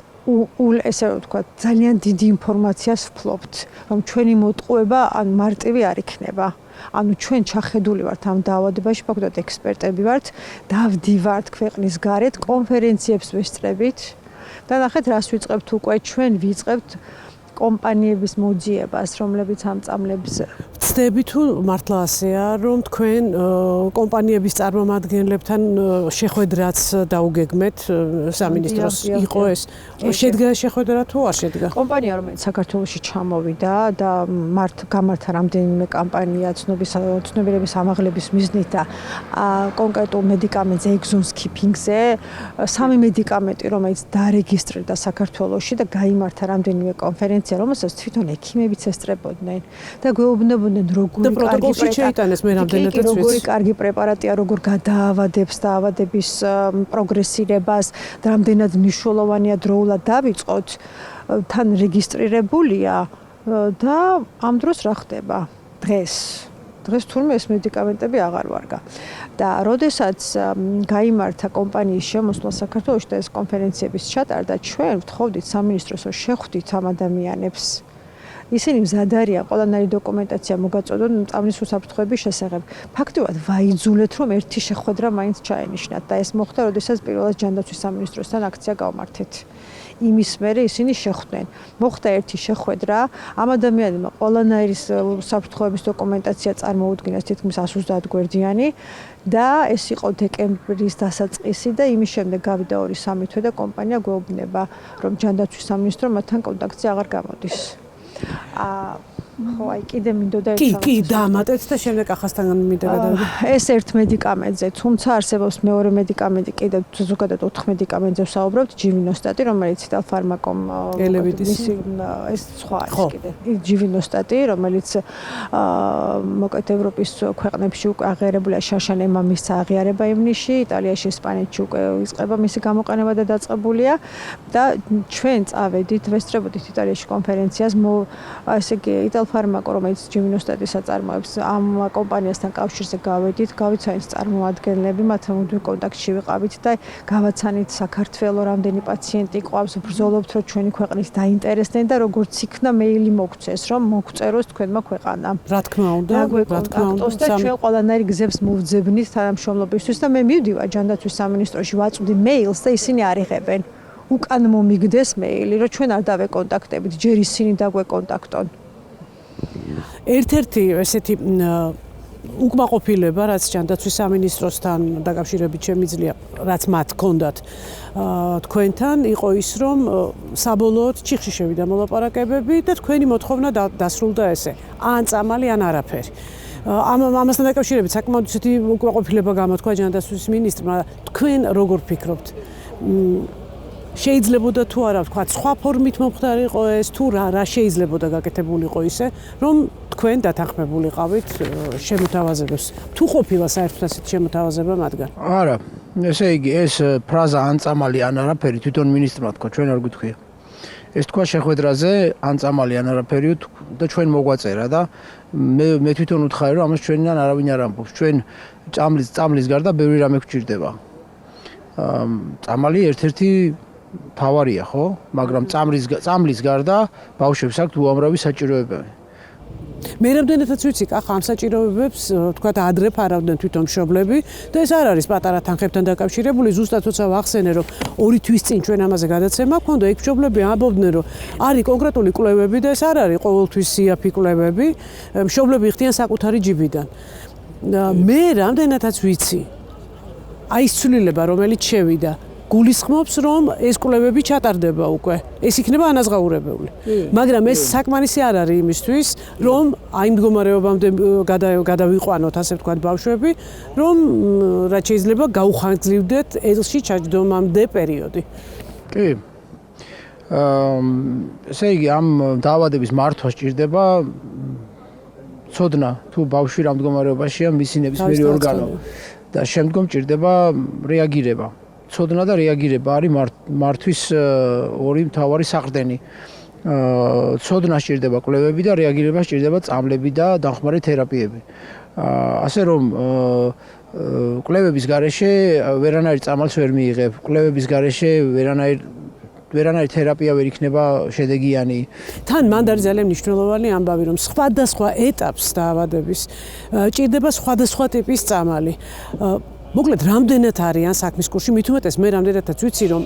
ესე ვთქვათ, ძალიან დიდი ინფორმაციას ვფლობთ, რომ ჩვენი მოტყუება ან მარტივი არ იქნება. ანუ ჩვენ ჩახედული ვართ ამ დაავადებაში, ფაქტობრივად ექსპერტები ვართ, დავდივართ ქვეყნის გარეთ, კონფერენციებს ვესწრებით და ნახეთ რას ვიწყებთ უკვე ჩვენ ვიწყებთ კომპანიების მოძიებას, რომლებიც ამ წამლებს ვცდები თუ მართლა ასეა, რომ თქვენ კომპანიების წარმომადგენლებთან შეხვედრაც დაუგეგმეთ სამინისტროს იყო ეს. შედგა შეხვედრა თუ არ შედგა? კომპანია, რომელიც საქართველოში ჩამოვიდა და გამართა რამდენიმე კამპანია ცნობიერების ამაღლების მიზნით და კონკრეტულ მედიკამენტზე, exon-skipping-ზე, 3 მედიკამენტი, რომელიც დარეგისტრირდა საქართველოში და გაიმართა რამდენიმე კონფერენცია, რომელსაც თვითონ ექიმებიც ესწრებოდნენ და გვეუბნებოდნენ როგორი კარგი პრეპარატია, როგორ გადაავადებს დაავადების პროგრესირებას, რამდენად მნიშვნელოვანია დროულად დავიწყოთ, თან რეგისტრირებულია და ამ დროს რა ხდება? დღეს თურმე ეს მედიკამენტები აღარ ვარგა. და როდესაც გაიმართა კომპანიის შემოსვლა საქართველოში და ეს კონფერენციების ჩატარდა, ჩვენ ვთხოვდით სამინისტროს, რომ შეხვდით ამ ადამიანებს. ისინი მზად არიან ყველანაირი დოკუმენტაცია მოგაწოდონ წამლის უსაფრთხოების შესახებ. ფაქტობრივად ვაიძულეთ, რომ ერთი შეხვედრა მაინც ჩაენიშნათ და ეს მოხდა, როდესაც პირველად ჯანდაცვის სამინისტროსთან აქცია გავმართეთ. იმის მერე ისინი შეხვდნენ. მოხდა ერთი შეხვედრა, ამ ადამიანებმა ყველანაირი უსაფრთხოების დოკუმენტაცია წარმოუდგინეს თითქმის 130 გვერდიანი და ეს იყო დეკემბრის დასაწყისი და იმის შემდეგ გავიდა 2-3 თვე და კომპანია გვეუბნება, რომ ჯანდაცვის სამინისტრო მათთან კონტაქტზე აღარ გამოდის. ხო, აი კიდე მინდოდა კი, დაამატეთ და შემდეგ ახასთან მინდა გადავიდე. ეს ერთ მედიკამენტზე, თუმცა არსებობს მეორე მედიკამენტი, კიდევ ზოგადად 4 მედიკამენტზე ვსაუბრობთ, ჯივინოსტატი, რომელიც იტალფარმაკომ ეს სხვა არის კიდე. ჯივინოსტატი, რომელიც მოკეთ ევროპის ქვეყნებში უკვე აღიარებულია, შარშან ემამის აღიარება ივნისში, იტალიაში, ესპანეთში უკვე იწყება მისი გამოყენება და დაწყებულია და ჩვენ წავედით, ვესწრებოდით იტალიაში კონფერენციას, ესე იგი იტალფარმაკო, რომელიც ჯივინოსტატის აწარმოებს, ამ კომპანიასთან კავშირზე გავედით, გავიცანით წარმომადგენლები, მათთან უდვე კონტაქტში ვიყავით და გავაცანით საქართველოს რამდენი პაციენტი ყავს, ვბრძოლობთ, რომ ჩვენი ქვეყნის დაინტერესდნენ და როგორც იქნა მეილი მოგწეს, რომ მოგწეროს თქვენმა ქვეყანამ. რა თქმა უნდა, და ჩვენ ყველანაირი გზებს მოვძებნით თანამშრომლობისთვის და მე მივდივარ ჯანდაცვის სამინისტროში, ვაწვდი მეილს და ისინი არ იღებენ. უკან მომიგდეს მეილი, რომ ჩვენ არ დავეკონტაქტებით, ჯერ ისინი დაგვეკონტაქტონ. ერთ-ერთი ესეთი უკმაყოფილება, რაც ჯანდაცვის სამინისტროსთან დაკავშირებით შემიძლია, რაც მათ ჰქონდათ თქვენთან, იყო ის, რომ საბოლოოდ ჩიხში შევიდა მოლაპარაკებები და თქვენი მოთხოვნა დასრულდა ესე: ან წამალი, ან არაფერი. ამასთან დაკავშირებით საკმაოდ ისეთი უკმაყოფილება გამოთქვა ჯანდაცვის მინისტრმა. თქვენ როგორ ფიქრობთ? შეიძლებოდა თუ არა ვთქვა სხვა ფორმით მომხდარიყო ეს თუ რა შეიძლებოდა გაკეთებულიყო ისე რომ თქვენ დათანხმებულიყავით შემოთავაზებებს თუ ყოფილა საერთოდ ასეთი შემოთავაზება მათგან? არა, ესე იგი ეს ფრაზა ან წამალი ან არაფერი თვითონ მინისტრმა თქვა, ჩვენ არ გითქვია. ეს თქვა შეხვედრაზე ან წამალი ან არაფერი და ჩვენ მოგვაწერა და მე თვითონ ვუთხარი რომ ამას ჩვენიდან არავინ არ ამბობს. ჩვენ წამლის გარდა ბევრი რამე გვჭირდება. წამალი ერთ-ერთი თავარია, ხო? მაგრამ წამლის გარდა ბავშვებს აქვთ უამრავი საჭიროებები. მე რამდენადაც ვიცი, ახლა ამ საჭიროებებს თქვათ ადრე ფარავდნენ თვითონ მშობლები და ეს არ არის პატარა თანხებთან დაკავშირებული, ზუსტად თორსა ვახსენე რომ 2 თვის წინ ჩვენ ამაზე გადაცემა გქონდა, იქ მშობლები ამბობდნენ რომ არის კონკრეტული კვლევები და ეს არ არის ყოველთვის იაფი კვლევები, მშობლები ხდიან საკუთარი ჯიბიდან. მე რამდენადაც ვიცი, აი ეს ცვლილება რომელიც შევიდა გულისხმობს რომ ეს კვლევები ჩატარდება უკვე. ეს იქნება ანაზღაურებელი. მაგრამ ეს საკმარისი არ არის იმისთვის, რომ აი მდგომარეობამდე გადავიყვანოთ, ასე ვთქვათ, ბავშვები, რომ რაც შეიძლება გაუხანძლიwdეთ ელში ჩაჯდომამდე პერიოდი. კი. ესე იგი ამ დაავადების მართვა სჭირდება ცოდნა თუ ბავშვი რა მდგომარეობაშია მისი ნებისმიერი ორგანო და შემდგომ სჭირდება რეაგირება. ცოდნა და რეაგირება არის მართვის ორი მთავარი საყრდენი. ცოდნა სჭირდება კვლევები და რეაგირება სჭირდება წამლები და დახმარე თერაპიები. ასე რომ კვლევების გარეშე ვერანაირ წამალს ვერ მიიღებ. კვლევების გარეშე ვერანაირი თერაპია ვერ იქნება შედეგიანი. თან მანდ არის ძალიან მნიშვნელოვანი ამბავი, რომ სხვადასხვა ეტაპს დაავადების ჭირდება სხვადასხვა ტიპის წამალი. მოკლედ, რამდენად არიან საქმის კურსში, მით უმეტეს მე რამდენადაც ვიცი, რომ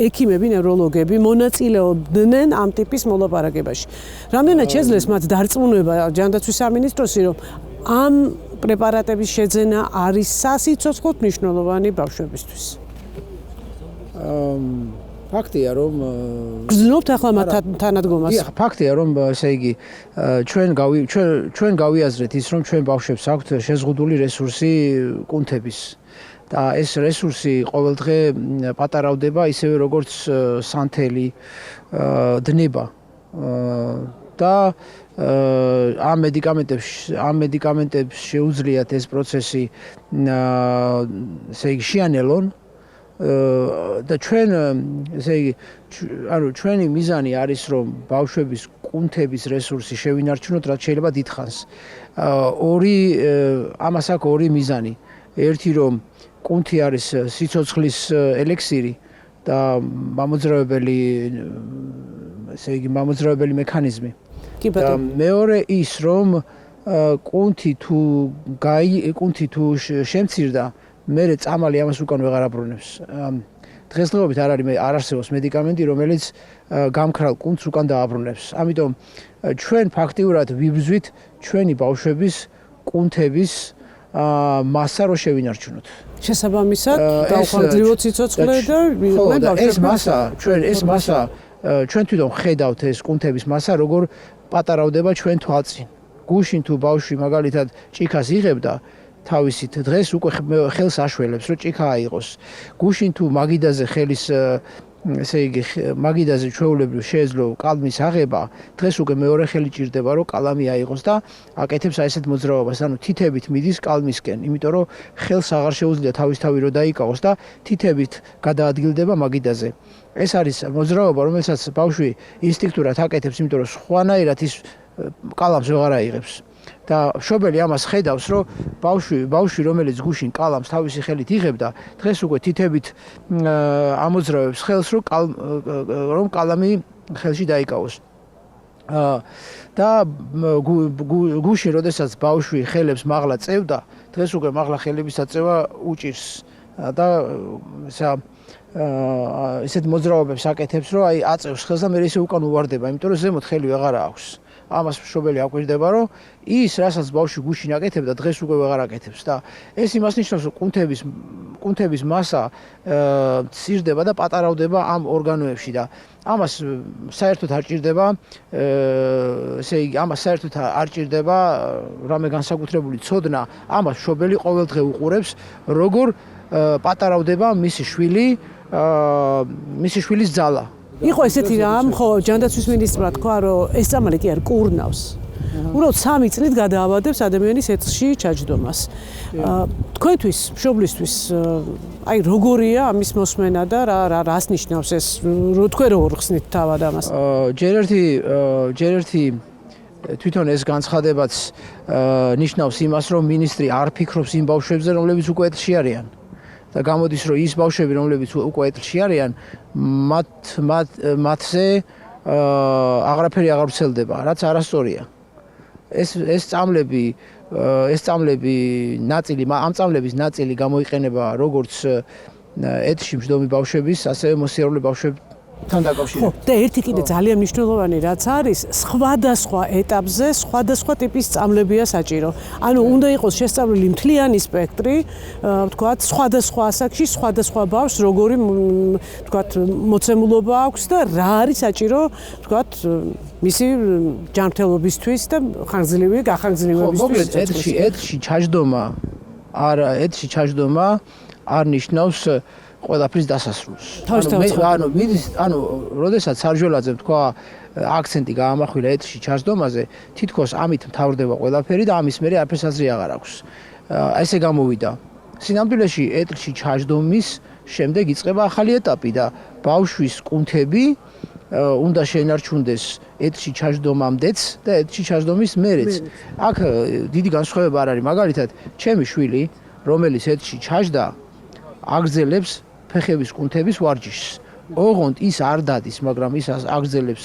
ექიმები, ნევროლოგები მონაწილეობდნენ ამ ტიპის მოლაპარაკებაში. რამდენად შეძლეს მათ დარწმუნება ჯანდაცვის სამინისტროსი, რომ ამ პრეპარატების შეძენა არის სასიცოცხლოდ მნიშვნელოვანი ბავშვებისთვის. ფაქტია რომ გრძნობთ ახლა მათ თანადგომას. ფაქტია რომ ესე იგი ჩვენ გავიაზრეთ ის რომ ჩვენ ბავშვებს აქვთ შეზღუდული რესურსი კუნთების და ეს რესურსი ყოველდღე პატარავდება ისევე როგორც სანთელი დნება და ამ მედიკამენტებს შეუძლიათ ეს პროცესი ესე იგი შეანელონ და ჩვენ ესე იგი ჩვენი მიზანი არის რომ ბავშვების კუნთების რესურსი შევინარჩუნოთ რაც შეიძლება დიდხანს. ამას აქვს ორი მიზანი. ერთი რომ კუნთი არის სიცოცხლის ელექსირი და მამოძრავებელი მექანიზმი. კი ბატონო. მეორე ის რომ კუნთი თუ შემცირდა მერე წამალი ამას უკან ვეღარ აბრუნებს. დღესდღეობით არ არსებობს მედიკამენტი, რომელიც გამქრალ კუნთს უკან დააბრუნებს. ამიტომ ჩვენ ფაქტიურად ვიბრძვით ჩვენი ბავშვების კუნთების მასა რო შევინარჩუნოთ. შესაბამისად, გაუხანძლიwdოთ სიცოცხლე და ეს მასა ჩვენ თვითონ ხედავთ ეს კუნთების მასა როგორ პატარავდება ჩვენ თვალწინ. გუშინ თუ ბავშვი მაგალითად ჭიქას იღებდა თავისით დღეს უკვე ხელს აშველებს რომ ჭიქა აიღოს. გუშინ თუ მაგიდაზე ხელის ესე იგი მაგიდაზე ჩვეულებრივ შეეძლო კალმის აღება, დღეს უკვე მეორე ხელი ჭირდება რომ კალამი აიღოს და აკეთებს აი ესეთ მოძრაობას. ანუ თითებით მიდის კალმისკენ, იმიტომ რომ ხელს აღარ შეუძლია თავისთავად რომ დაიკავოს და თითებით გადაადგილდება მაგიდაზე. ეს არის მოძრაობა, რომელსაც ბავშვი ინსტინქტურად აკეთებს, იმიტომ რომ სხვანაირად ის კალამს ვეღარ აიღებს. და მშობელი ამას ხედავს, რომ ბავშვი რომელიც გუშინ კალამს თავისი ხელით იღებდა, დღეს უკვე თითებით ამოძრავებს ხელს, რომ კალამი ხელში დაიკავოს. და გუშინ როდესაც ბავშვი ხელებს მაღლა წევდა, დღეს უკვე მაღლა ხელების აწევა უჭირს და ესეთ მოძრაობებს აკეთებს, რომ აი აწევს ხელს და მე ისე უკან უვარდება, იმიტომ რომ ზემოთ ხელი ვეღარ აქვს. ამას მშობელი აკვირდება, რომ ის, რასაც ბავშვი გუშინ აკეთებდა, დღეს უკვე ვეღარ აკეთებს და ეს იმას ნიშნავს, რომ კუნთების მასა ცირდება და პატარავდება ამ ორგანოებში და ამას საერთოდ არ ჭირდება, ესე იგი, ამას საერთოდ არ ჭირდება რამე განსაკუთრებული ცოდნა, ამას მშობელი ყოველდღე უყურებს, როგორ პატარავდება მისი შვილის ძალა. იყო ესეთი რამ, ხო, ჯანდაცვის მინისტრმა თქვა, რომ ეს წამალი კი არ კურნავს. უბრალოდ 3 წლით გადაავადებს ადამიანის ეთში ჩაჯდომას. თქვენთვის, მშობლისთვის, აი როგორია ამის მოსმენა და რას ნიშნავს ეს, თქვენ როგორ ხსნით თავად ამას? ჯერ ერთი თვითონ ეს განცხადებაც ნიშნავს იმას, რომ მინისტრი არ ფიქრობს იმ ბავშვებზე, რომლებიც უკვე ეთში არიან. და გამოდის, რომ ის ბავშვები, რომლებიც უკვე ეთში არიან, მათზე აღარაფერი აღარ ვრცელდება, რაც არასწორია. ეს წამლები ნაწილი, ამ წამლების ნაწილი გამოიყენება როგორც ეთში მждომი ბავშვების, ასევე მოსიარულე ბავშვებთან დაკავშირებით. და ერთი კიდე ძალიან მნიშვნელოვანი რაც არის, სხვადასხვა ეტაპზე სხვადასხვა ტიპის წამლებია საჭირო. ანუ უნდა იყოს შესწავლილი მთლიანი სპექტრი, ვთქვათ, სხვადასხვა ასაკში, სხვადასხვა ბავშვს როგორი ვთქვათ, მოცემულობა აქვს და რა არის საჭირო, ვთქვათ, მისი ჯანმრთელობისთვის და გახანგრძლივებისთვის. ეთში ჩაჯდომა არ ნიშნავს ყველაფრის დასასრულს. ანუ როდესაც სარჯველაძემ თქვა აქცენტი გაამახვილა ეთში ჩაჯდომაზე, თითქოს ამით მთავრდება ყველაფერი და ამის მერე არაფერს აზრი აღარ აქვს. ესე გამოვიდა. სინამდვილეში ეთში ჩაჯდომის შემდეგ იწყება ახალი ეტაპი და ბავშვის კუნთები უნდა შეინარჩუნდეს ეთში ჩაჯდომამდეც და ეთში ჩაჯდომის მერეც. აქ დიდი განსხვავება არ არის. მაგალითად, ჩემი შვილი, რომელიც ეთში ჩაჯდა, აგრძელებს ფეხების კუნთების ვარჯიშს. ოღონდ ის არ დადის, მაგრამ ის აგრძელებს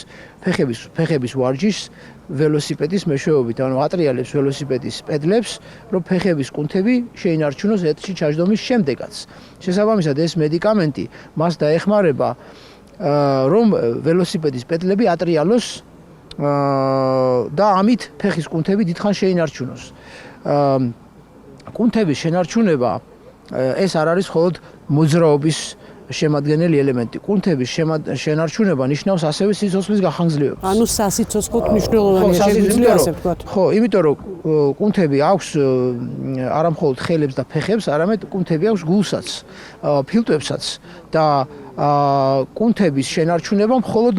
ფეხების ვარჯიშს ველოსიპედის მეშვეობით, ანუ ატრიალებს ველოსიპედის პედლებს, რომ ფეხების კუნთები შეინარჩუნოს ეთში ჩაჯდომის შემდეგაც. შესაბამისად, ეს მედიკამენტი მას დაეხმარება, რომ ველოსიპედის პედლები ატრიალოს და ამით ფეხის კუნთები დიდხანს შეინარჩუნოს. კუნთების შენარჩუნება ეს არ არის მხოლოდ მოძრაობის შემადგენელი ელემენტი. კუნთების შენარჩუნება ნიშნავს ასევე სიცოცხლის გახანგრძლივებას. ანუ სასიცოცხლოდ მნიშვნელოვანია, შეგვიძლია ასე ვთქვათ. ხო, იმიტომ რომ კუნთები აქვს არა მხოლოდ ხელებს და ფეხებს, არამედ კუნთები აქვს გულსაც, ფილტვებსაც და კუნთების შენარჩუნება მხოლოდ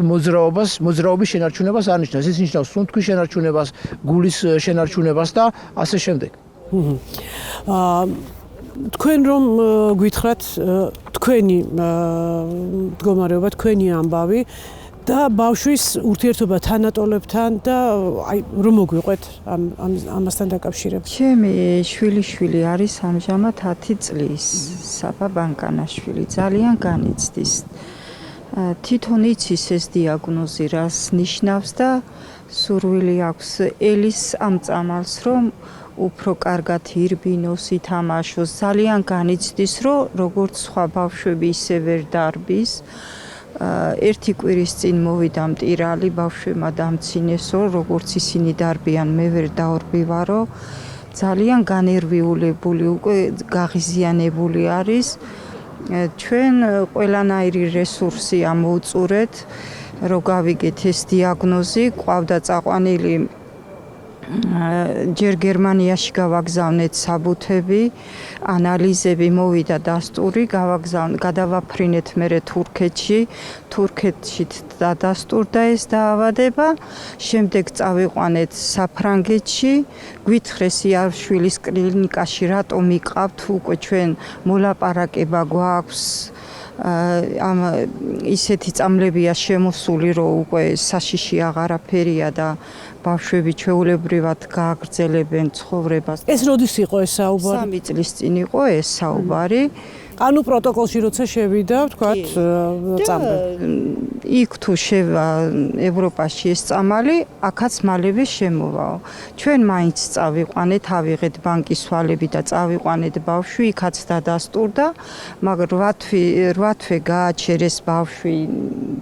მოძრაობის შენარჩუნებას არ ნიშნავს. ის ნიშნავს სუნთქვის შენარჩუნებას, გულის შენარჩუნებას და ასე შემდეგ. თქვენ რომ გვითხრათ თქვენი მდგომარეობა, თქვენი ამბავი და ბავშვის ურთიერთობა თანატოლებთან და აი რომ მოგვიყვეთ ამასთან დაკავშირებით. ჩემი შვილიშვილი არის ამჟამად 10 წლის, საბა ბანკანაშვილი, ძალიან განიცდის. თვითონ იცის ეს დიაგნოზი რას ნიშნავს და სურვილი აქვს ელის ამ წამალს, რომ უფრო კარგად ირბინოს, ითამაშოს, ძალიან განიცდის, რომ როგორც სხვა ბავშვები ისე ვერ დარბის. ერთი კვირის წინ მოვიდა მტირალი, ბავშვებმა დამცინესო, როგორც ისინი დარბიან, მე ვერ დაორბივარო. ძალიან განერვიულებული, უკვე გაღიზიანებული არის. ჩვენ ყველანაირი რესურსი ამოვწურეთ, რომ გავიგეთ ეს დიაგნოზი, ყავდა წაყვანილი ჯერ გერმანიაში გავაგზავნეთ საბუთები, ანალიზები, მოვიდა დასტური, გადავაფრინეთ მერე თურქეთში დადასტურდა ეს დაავადება, შემდეგ წავიყვანეთ საფრანგეთში, გვითხრეს იარშვილის კლინიკაში, რატომ იყავთ, უკვე ჩვენ მოლაპარაკება გვაქვს. ამ ისეთი წამლებია შემოსული, რომ უკვე საშიში აღარაფერია და ბავშვები ჩვეულებრივად გააგრძელებენ ცხოვრებას. ეს როდის იყო ეს საუბარი? 3 წლის წინ იყო ეს საუბარი. ანუ პროტოკოლში როცა შევიდა, ვთქვათ, წამდა. იქ თუ შევა ევროპაში ეს წამალი, აქაც მალევე შემოვაო. ჩვენ მაინც წავიყვანეთ, ავიღეთ ბანკის სვალები და წავიყვანეთ ბავშვი, იქაც დადასტურდა, მაგრამ 8 თვე გააჩერეს ბავშვი,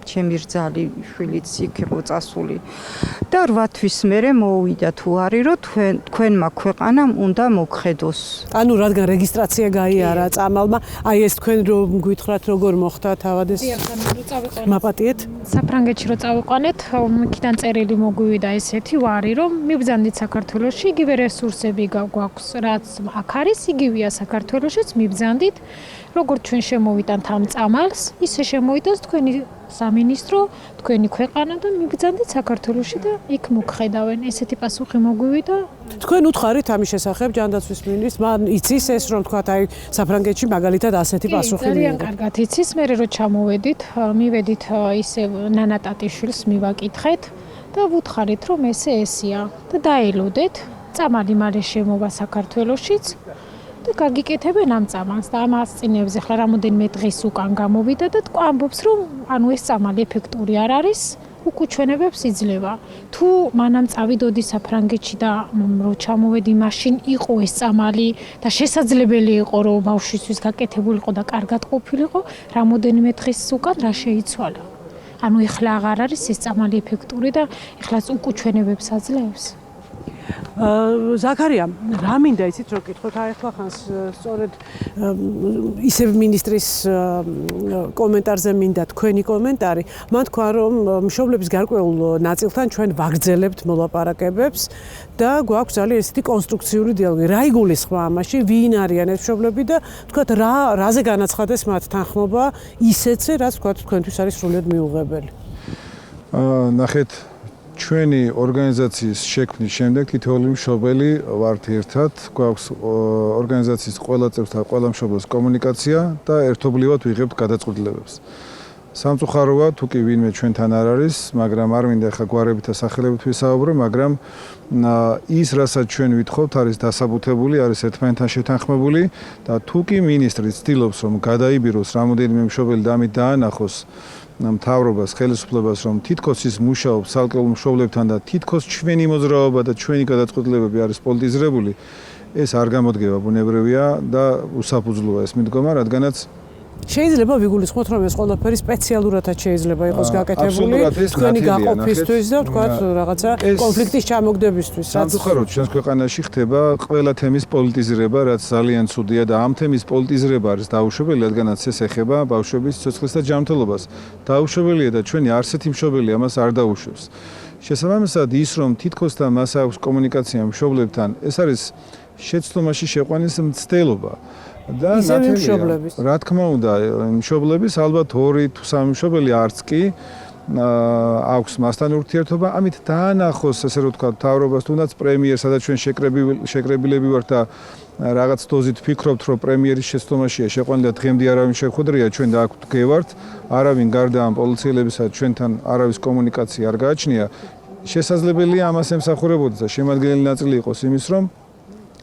ჩემი რძალი შვილიც იქ იყო წასული. და 8 თვის მერე მოუვიდა თუ არის, რომ თქვენმა ქვეყანამ უნდა მოგხედოს. ანუ რადგან რეგისტრაცია გაიარა წამალმა, აი ეს თქვენ რომ გითხრათ როგორ მოხდა თავად ეს მაპატიეთ? საფრანგეთში რო წავიყვანეთ, იქიდან წერილი მოგვივიდა ესეთი ვარი, რომ მიბრძანდით საქართველოში, იგივე რესურსები გვაქვს, რაც აქ არის, იგივეა საქართველოშიც მიბრძანდით. როგორც ჩვენ შემოვიტანთ ამ წამალს, ისე შემოვიტანს თქვენი სამინისტრო, თქვენი ქვეყანა და მიბრძანდით საქართველოში და იქ მოგხედავენ. ესეთი პასუხი მოგვივიდა. თქვენ უთხარით ამის შესახებ ჯანდაცვის მინისტრს, მან იცის ეს რომ თქვათ აი საფრანგეთში მაგალითად ასეთი პასუხი მიიღო. ძალიან კარგად იცის, მე რო ჩამოვედით, მივედით ისე ნანა ტატიშვილს მივაკითხეთ და ვუთხარით რომ ესეა და დაელოდეთ. წამალი მალე შემოვა საქართველოშიც. და გაგიკეთებენ ამ წამალს და ამას წინებზე ხლა რამოდენიმე დღის უკან გამოვიდა და ამბობს რომ ანუ ეს წამალი ეფექტური არ არის, უკუჩვენებებს იძლევა. თუ მანამ წავიდოდი საფრანგეთში და რო ჩამოვედი მაშინ იყო ეს წამალი და შესაძლებელი იყო რომ ბავშვისთვის გაკეთებულიყო და კარგად ყოფილიყო, რამოდენიმე დღის უკან რა შეიცვალა. ანუ ეხლა აღარ არის ეს წამალი ეფექტური და ეხლაც უკუჩვენებებს აძლევს. ზაქარია, რა მინდა იცით რომ გითხოთ, აი ახლა ხანს სწორედ ისევ მინისტრის კომენტარზე მინდა თქვენი კომენტარი. მან თქვა რომ მშობლების გარკვეულ ნაწილთან ჩვენ ვაგრძელებთ მოლაპარაკებებს და გვაქვს ძალიან ესეთი კონსტრუქციული დიალოგი. რა იგულისხმება ამაში, ვინ არიან ეს მშობლები და თქვათ რაზე განაცხადეს მათ თანხმობა ისეთზე, რაც თქვათ თქვენთვის არის სრულიად მიუღებელი. ნახეთ ჩვენი ორგანიზაციის შექმნის შემდეგ თითოეული მშობელი ვართ ერთად, გვაქვს ორგანიზაციის ყველა წევრთან, ყველა მშობელს კომუნიკაცია და ერთობლივად ვიღებთ გადაწყვეტილებებს. სამწუხაროა, თუ კი ვინმე ჩვენთან არ არის, მაგრამ არ მინდა ხა გვარებით და სახელებით ვისაუბრო, მაგრამ ის, რასაც ჩვენ ვითხოვთ, არის დასაბუთებული, არის ერთმანეთთან შეთანხმებული და თუ კი მინისტრი ცდილობს, რომ გადაიბიროს რამოდენიმე მშობელი და ამით დაანახოს მთავრობას, ხელისუფლებას, რომ თითქოს ის მუშაობს ცალკეულ მშობლებთან და თითქოს ჩვენი მოძრაობა და ჩვენი გადაწყვეტილებები არის პოლიტიზირებული, ეს არ გამოდგება ბუნებრივია და უსაფუძვლოა ეს მიდგომა, რადგანაც შეიძლება ვიგულისხმოთ რომ ეს ყველაფერი სპეციალურადაც შეიძლება იყოს გაკეთებული თქვენი გაყოფისთვის და თქვათ რაღაცა კონფლიქტის ჩამოგდებისთვის. სამწუხაროდ ჩვენს ქვეყანაში ხდება ყველა თემის პოლიტიზირება, რაც ძალიან ცუდია და ამ თემის პოლიტიზირება არის დაუშვებელი, რადგანაც ეს ეხება ბავშვების ცოცხლის და ჯანმრთელობას. დაუშვებელია და ჩვენი არსეთი მშობელი ამას არ დაუშვებს. შესაბამისად ის რომ თითქოს და მას აქვს კომუნიკაცია მშობლებთან, ეს არის შეცდომაში შეყვანის მცდელობა. და მშობლების. რა თქმა უნდა, მშობლების ალბათ 2 თუ 3 მშობელი არც კი აქვს მასთან ურთიერთობა, ამით დაანახოს, ესე რომ ვთქვათ, მთავრობას თუნდაც პრემიერს, სადაც ჩვენ შეკრებილები ვართ და რაღაც დოზით ვფიქრობთ, რომ პრემიერის შეცდომაშია შეყვანილი და დღემდე არავინ შეხვედრია, ჩვენ და აქ ვდგევართ, არავინ გარდა ამ პოლიციელებისა ჩვენთან არავის კომუნიკაცია არ გააჩნია. შესაძლებელია ამას ემსახურებოდეს და შემადგენელი ნაწილი იყოს იმის, რომ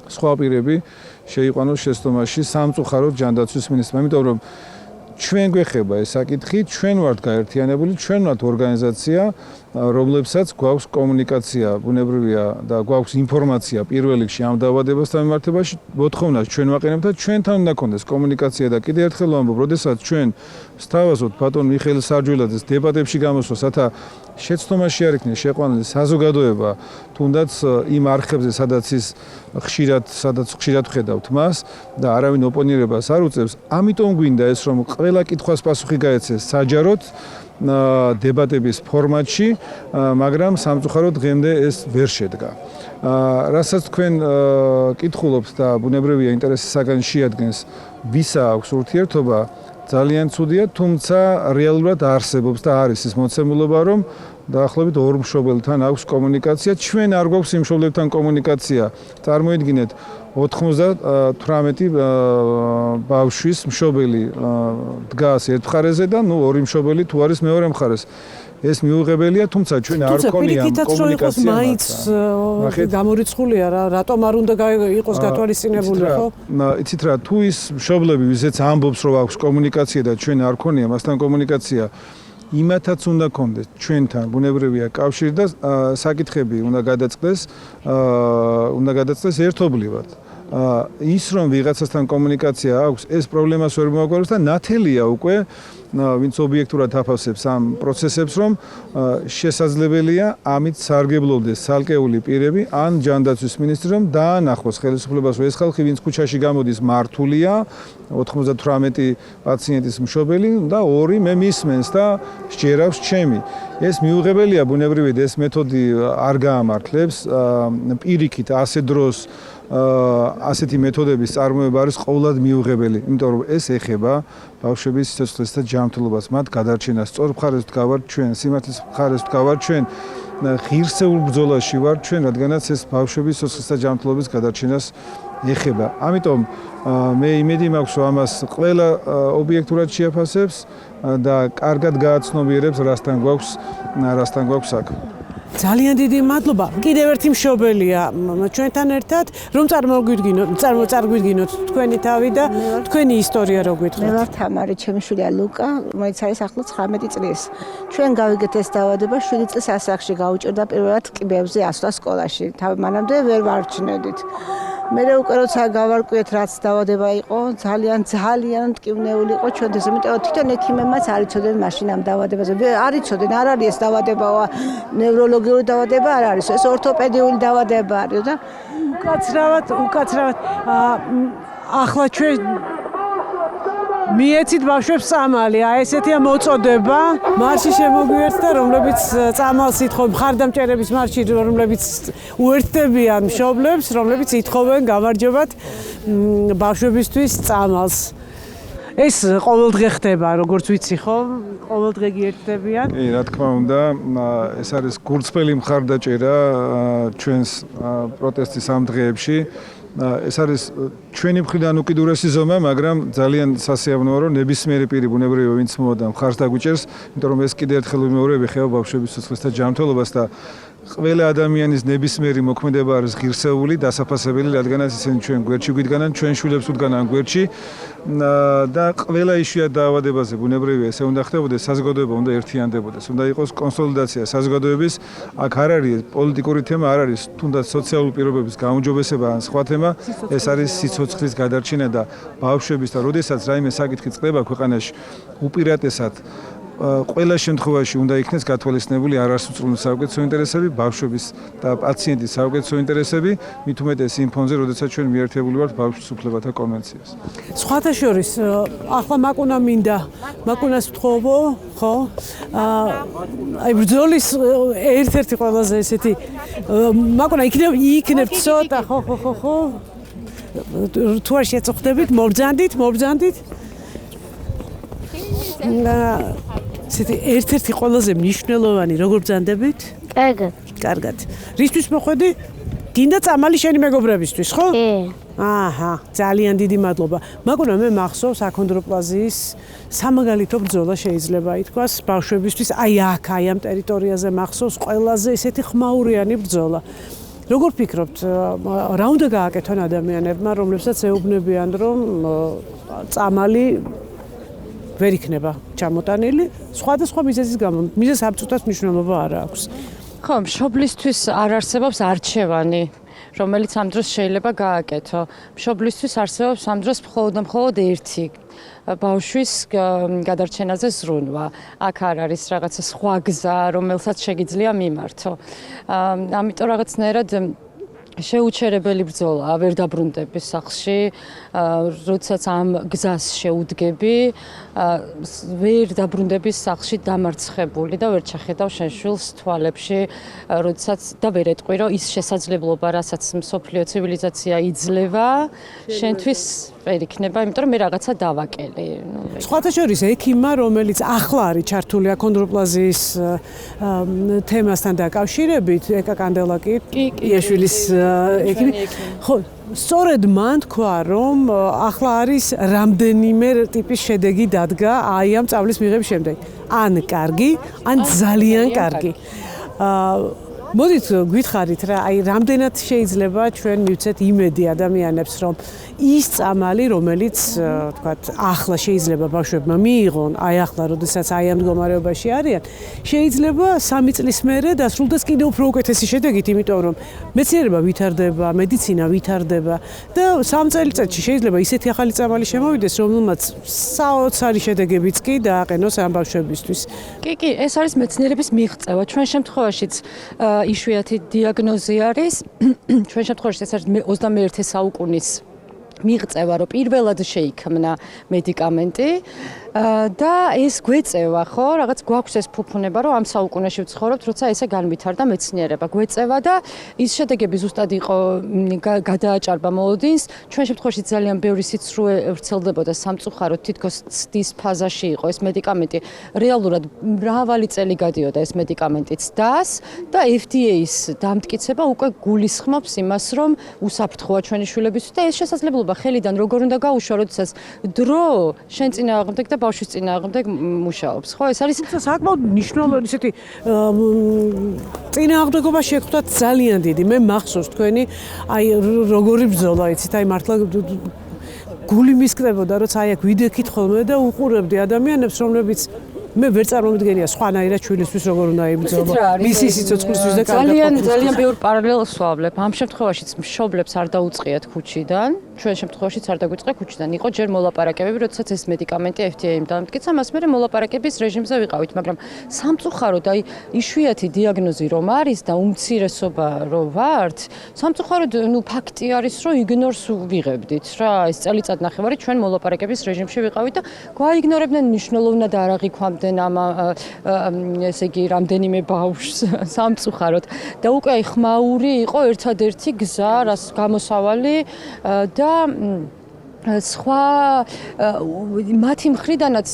სხვა პირები შეიყვანოს შეცდომაში სამწუხაროდ ჯანდაცვის მინისტრმა, იმიტომ რომ ჩვენ გვეხება ეს საკითხი, ჩვენ ვართ გაერთიანებული, ჩვენ ვართ ორგანიზაცია, რომლებსაც გვაქვს კომუნიკაცია, ბუნებრივია და გვაქვს ინფორმაცია პირველ რიგში ამ დაავადებასთან მიმართებაში, მოთხოვნას ჩვენ ვაყენებთ და ჩვენთან უნდა გქონდეს კომუნიკაცია და კიდევ ერთხელ ვამბობ, როდესაც ჩვენ ვსთავაზობთ ბატონ მიხეილ სარჯველაძეს დებატებში გამოსვლას, რათა შეცდომაში არ იქნეს შეყვანილი საზოგადოება, თუნდაც იმ არხებზე, სადაც ხშირად ვხედავთ მას და არავინ ოპონირებას არ უწევს, ამიტომ გვინდა ეს რომ ყველა კითხვას პასუხი გაეცეს საჯაროდ დებატების ფორმატში, მაგრამ სამწუხაროდ დღემდე ეს ვერ შედგა. რასაც თქვენ კითხულობთ და ბუნებრივია ინტერესის საგანი შეადგენს, ვისა აქვს ურთიერთობა, ძალიან ცუდია, თუმცა რეალურად არსებობს და არის ის მოცემულობა, რომ დაახლოებით 2 მშობელთან აქვს კომუნიკაცია. ჩვენ არ გვაქვს იმ მშობლებთან კომუნიკაცია. წარმოიდგინეთ 98 ბავშვის მშობელი დგას ერთ მხარეზე და 2 მშობელი თუ არის მეორე მხარეს. ეს მიუღებელია, თუმცა ჩვენ არ გქონია კომუნიკაცია. მაინც გამორიცხულია რა, რატომ არ უნდა იყოს გათვალისწინებული, ხო? იცით რა, თუ ის მშობლები, ვისაც ამბობს, რომ აქვს კომუნიკაცია და ჩვენ არ გქონია მასთან კომუნიკაცია, იმათაც უნდა გქონდეს ჩვენთან ბუნებრივია კავშირი და საკითხები უნდა გადაწყდეს ერთობლივად. ის რომ ვიღაცასთან კომუნიკაცია აქვს, ეს პრობლემას ვერ მოაგვარებს და ნათელია უკვე ვინც ობიექტურად აფასებს ამ პროცესებს, რომ შესაძლებელია ამით სარგებლობდეს ცალკეული პირები ან ჯანდაცვის მინისტრი, რომ დაანახოს ხელისუფლებას, რომ ეს ხალხი, ვინც ქუჩაში გამოდის, მართულია, 98 პაციენტის მშობელი და 2 მე მისმენს და სჯერავს ჩემი. ეს მიუღებელია ბუნებრივად, ეს მეთოდი არ გაამართლებს პირიქით ასე დროს ასეთი მეთოდების წარმოება არის ყოველად მიუღებელი, იმიტომ რომ ეს ეხება ბავშვების სიცოცხლეს და ჯანმრთელობას, მათ გადარჩენას. სწორ მხარეს ვდგავართ ჩვენ, სიმართლის მხარეს ვდგავართ ჩვენ, ღირსეულ ბრძოლაში ვართ ჩვენ, რადგანაც ეს ბავშვების სიცოცხლეს და ჯანმრთელობის გადარჩენას ეხება. ამიტომ მე იმედი მაქვს, რომ ამას ყველა ობიექტურად შეაფასებს და კარგად გააცნობიერებს, რასთან გვაქვს საქმე. ძალიან დიდი მადლობა. კიდევ ერთი მშობელია ჩვენთან ერთად, რომ წარმოგვიდგინოთ თქვენი თავი და თქვენი ისტორია რო გითხრათ. მე ვარ თამარი, ჩემი შვილია ლუკა, რომელიც არის ახლა 19 წლის. ჩვენ გავიგეთ ეს დაავადება 7 წლის ასაკში გაუჭირდა პირველად კიბეებზე ასვლა სკოლაში. მანამდე ვერ ვარჩნედით. მე უკვე როცა გავარკვიეთ რაც დაავადება იყო, ძალიან მტკივნეული იყო ჩვენთვის, იმიტომ რომ თვითონ ექიმებმაც არ იცოდნენ მაშინ ამ დაავადებაზე. არ იცოდნენ, არ არის ეს დაავადება, ნევროლოგიური დაავადება არ არის, ეს ორთოპედიული დაავადება არის და უკაცრავად ახლა ჩვენ მიეცით ბავშვებს წამალი, ესეთია მოწოდება. მარში შემოგვიერთდა, რომლებიც წამალს ითხოვენ, მხარდამჭერების მარში, რომლებიც უერთდებიან მშობლებს, რომლებიც ითხოვენ გამარჯვებად ბავშვებისთვის წამალს. ეს ყოველდღე ხდება, როგორც ვიცი, ხო? ყოველდღე გიერთდებიან. კი, რა თქმა უნდა, ეს არის გულწრფელი მხარდაჭერა ჩვენს პროტესტის ამ დღეებში. ეს არის ჩვენი მხრიდან უკიდურესი ზომა, მაგრამ ძალიან სასიამოვნოა, რომ ნებისმიერი პირი ბუნებრივია, ვინც მოვიდა მხარს დაგვიჭერს, იმიტომ რომ ეს კიდევ ერთხელ ვიმეორებ, ეხება ბავშვების სიცოცხლეს და ჯანმრთელობას და ყველა ადამიანის ნებისმიერი მოქმედება არის ღირსეული, დასაფასებელი, რადგანაც ისინი ჩვენ გვერდში გვიდგანან, ჩვენ შვილებს უდგანან გვერდში და ყველა იშვიათ დაავადებაზე ბუნებრივია, ესე უნდა ხდებოდეს, საზოგადოება უნდა ერთიანდებოდეს, უნდა იყოს კონსოლიდაცია საზოგადოების, აქ არ არის პოლიტიკური თემა, არ არის თუნდაც სოციალური პირობების გაუმჯობესება ან სხვა თემა, ეს არის სიცოცხლის გადარჩენა და ბავშვების და როდესაც რაიმე საკითხი წყდება ქვეყანაში, უპირატესად ყველა შემთხვევაში უნდა იქნეს გათვალისწინებული არასრულწლოვანი საუკეთესო ინტერესები, ბავშვების და პაციენტის საუკეთესო ინტერესები, მით უმეტეს იმ ფონზე, როდესაც ჩვენ მიერთებული ვართ ბავშვის უფლებათა კონვენციას. სხვათა შორის, ახლა მაკუნა მინდა, მაკუნას ვთხოვო, ხო? აი ბრძოლის ერთ-ერთი ყველაზე ესეთი მაკუნა იქნებ ცოტა, ხო. თუ არ შეწუხდებით, მობრძანდით. ესეთი ერთ-ერთი ყველაზე მნიშვნელოვანი, როგორ ბრძანდებით? კარგად. რისთვის მოხვედი? გინდა წამალი შენი მეგობრებისთვის, ხო? კი. აჰა, ძალიან დიდი მადლობა. მაკუნა მე მახსოვს აქონდროპლაზიის სამაგალითო ბრძოლა შეიძლება ითქვას ბავშვებისთვის, აი ამ ტერიტორიაზე მახსოვს ყველაზე ესეთი ხმაურიანი ბრძოლა. როგორ ფიქრობთ, რა უნდა გააკეთონ ადამიანებმა, რომლებსაც ეუბნებიან, რომ წამალი ვერ იქნება ჩამოტანილი, სხვადასხვა მიზეზის გამო. მიზეზს აბსოლუტურად მნიშვნელობა არ აქვს. ხო, მშობლისთვის არ არსებობს არჩევანი, რომელიც ამ დროს შეიძლება გააკეთო. მშობლისთვის არსებობს ამ დროს მხოლოდ ერთი ბავშვის გადარჩენაზე ზრუნვა. აქ არ არის რაღაცა სხვა გზა, რომელსაც შეგიძლია მიმართო. ამიტომ რაღაცნაირად შეუჩერებელი ბრძოლა, ვერ დაბრუნდები სახლში, როდესაც ამ გზას შეუდგები, ვერ დაბრუნდები სახლში დამარცხებული და ვერ ჩახედავ შენ შვილს თვალებში, როდესაც და ვერ ეტყვი, რომ ის შესაძლებლობა, რასაც მსოფლიო ცივილიზაცია იძლევა, შენთვის ვერ იქნება, იმიტომ რომ მე რაღაცა დავაკელი. სხვათა შორის ექიმმა, რომელიც ახლა არის ჩართული აკონდროპლაზიის თემასთან დაკავშირებით, ეკა კანდელაკი იაშვილის ექიმი. ხო, სწორედ მან თქვა, რომ ახლა არის რამდენიმე ტიპის შედეგი დადგა აი ამ წავლის მიღების შემდეგ. ან კარგი, ან ძალიან კარგი. მოდით გითხარით რა, აი რამდენად შეიძლება ჩვენ მივცეთ იმედი ადამიანებს, რომ ის წამალი, რომელიც თქვათ, ახლა შეიძლება ბავშვებმა მიიღონ, აი ახლა, როდესაც აი ამ მდგომარეობაში არიან, შეიძლება 3 წლის მერე დასრულდეს კიდევ უფრო უკეთესი შედეგით, იმიტომ რომ მეცნიერება ვითარდება, მედიცინა ვითარდება და 3 წელიწადში შეიძლება ისეთი ახალი წამალი შემოვიდეს, რომელმაც საოცარი შედეგებიც კი დააყენოს ამ ბავშვებისთვის. კი, ეს არის მეცნიერების მიღწევა. ჩვენ შემთხვევაშიც იშვიათი დიაგნოზი არის. ჩვენ შემთხვევაში ეს არის 21 საუკუნის მიღწევა, რომ პირველად შეიქმნა მედიკამენტი და ეს გვეწევა, ხო, რაღაც გვაქვს ეს ფუფუნება, რომ ამ საუკუნეში ვცხოვრობთ, როცა ესე განვითარდა მეცნიერება. გვეწევა და ის შედეგები ზუსტად იყო გადააჭარბა მოლოდინს. ჩვენ შემთხვევაში ძალიან ბევრი სიცრუე ვრცელდებოდა სამწუხაროდ, თითქოს ცდის ფაზაში იყო ეს მედიკამენტი. რეალურად მრავალი წელი გადიოდა ეს მედიკამენტი ცდას და FDA-ის დამტკიცება უკვე გულისხმობს იმას, რომ უსაფრთხოა ჩვენი შვილებისთვის და ეს შესაძლებლობა ხელიდან როგორ უნდა გაუშვა, როდესაც დრო შენ წინააღმდეგ და ბავშვის წინააღმდეგ მუშაობს. ხო, ეს არის საკმაოდ მნიშვნელოვანი ისეთი წინააღმდეგობა შეხვდათ ძალიან დიდი. მე მახსოვს თქვენი აი როგორი ბრძოლა იცით, აი მართლა გული მისკდებოდა, როცა აი აქ ვიდექით ხოლმე და უყურებდი ადამიანებს, რომლებიც მე ვერ წარმომიდგენია სხვანაირად შვილისთვის როგორ უნდა იბრძოლო. მისი სიცოცხლისთვის და ძალიან ბევრ პარალელს ვავლებ. ამ შემთხვევაშიც მშობლებს არ დაუწყიათ ქუჩიდან. ჩვენ შემთხვევაშიც არ დაგვიწყია ქუჩიდან. იყო ჯერ მოლაპარაკებები, როდესაც ეს მედიკამენტი FDA-მ დამტკიცა, მას მერე მოლაპარაკების რეჟიმზე ვიყავით, მაგრამ სამწუხაროდ აი იშვიათი დიაგნოზი რომ არის და უმცირესობა რომ ვართ, სამწუხაროდ ფაქტი არის, რომ იგნორს ვიღებდით რა. ეს წელიწადნახევარი ჩვენ მოლაპარაკების რეჟიმში ვიყავით და გვაიგნორებდნენ მნიშვნელოვნად არ აღიქვამდნენ ესე იგი რამდენიმე ბავშვს სამწუხაროდ და უკვე ხმაური იყო ერთადერთი გზა, რას გამოსავალი და სხვა მათი მხრიდანაც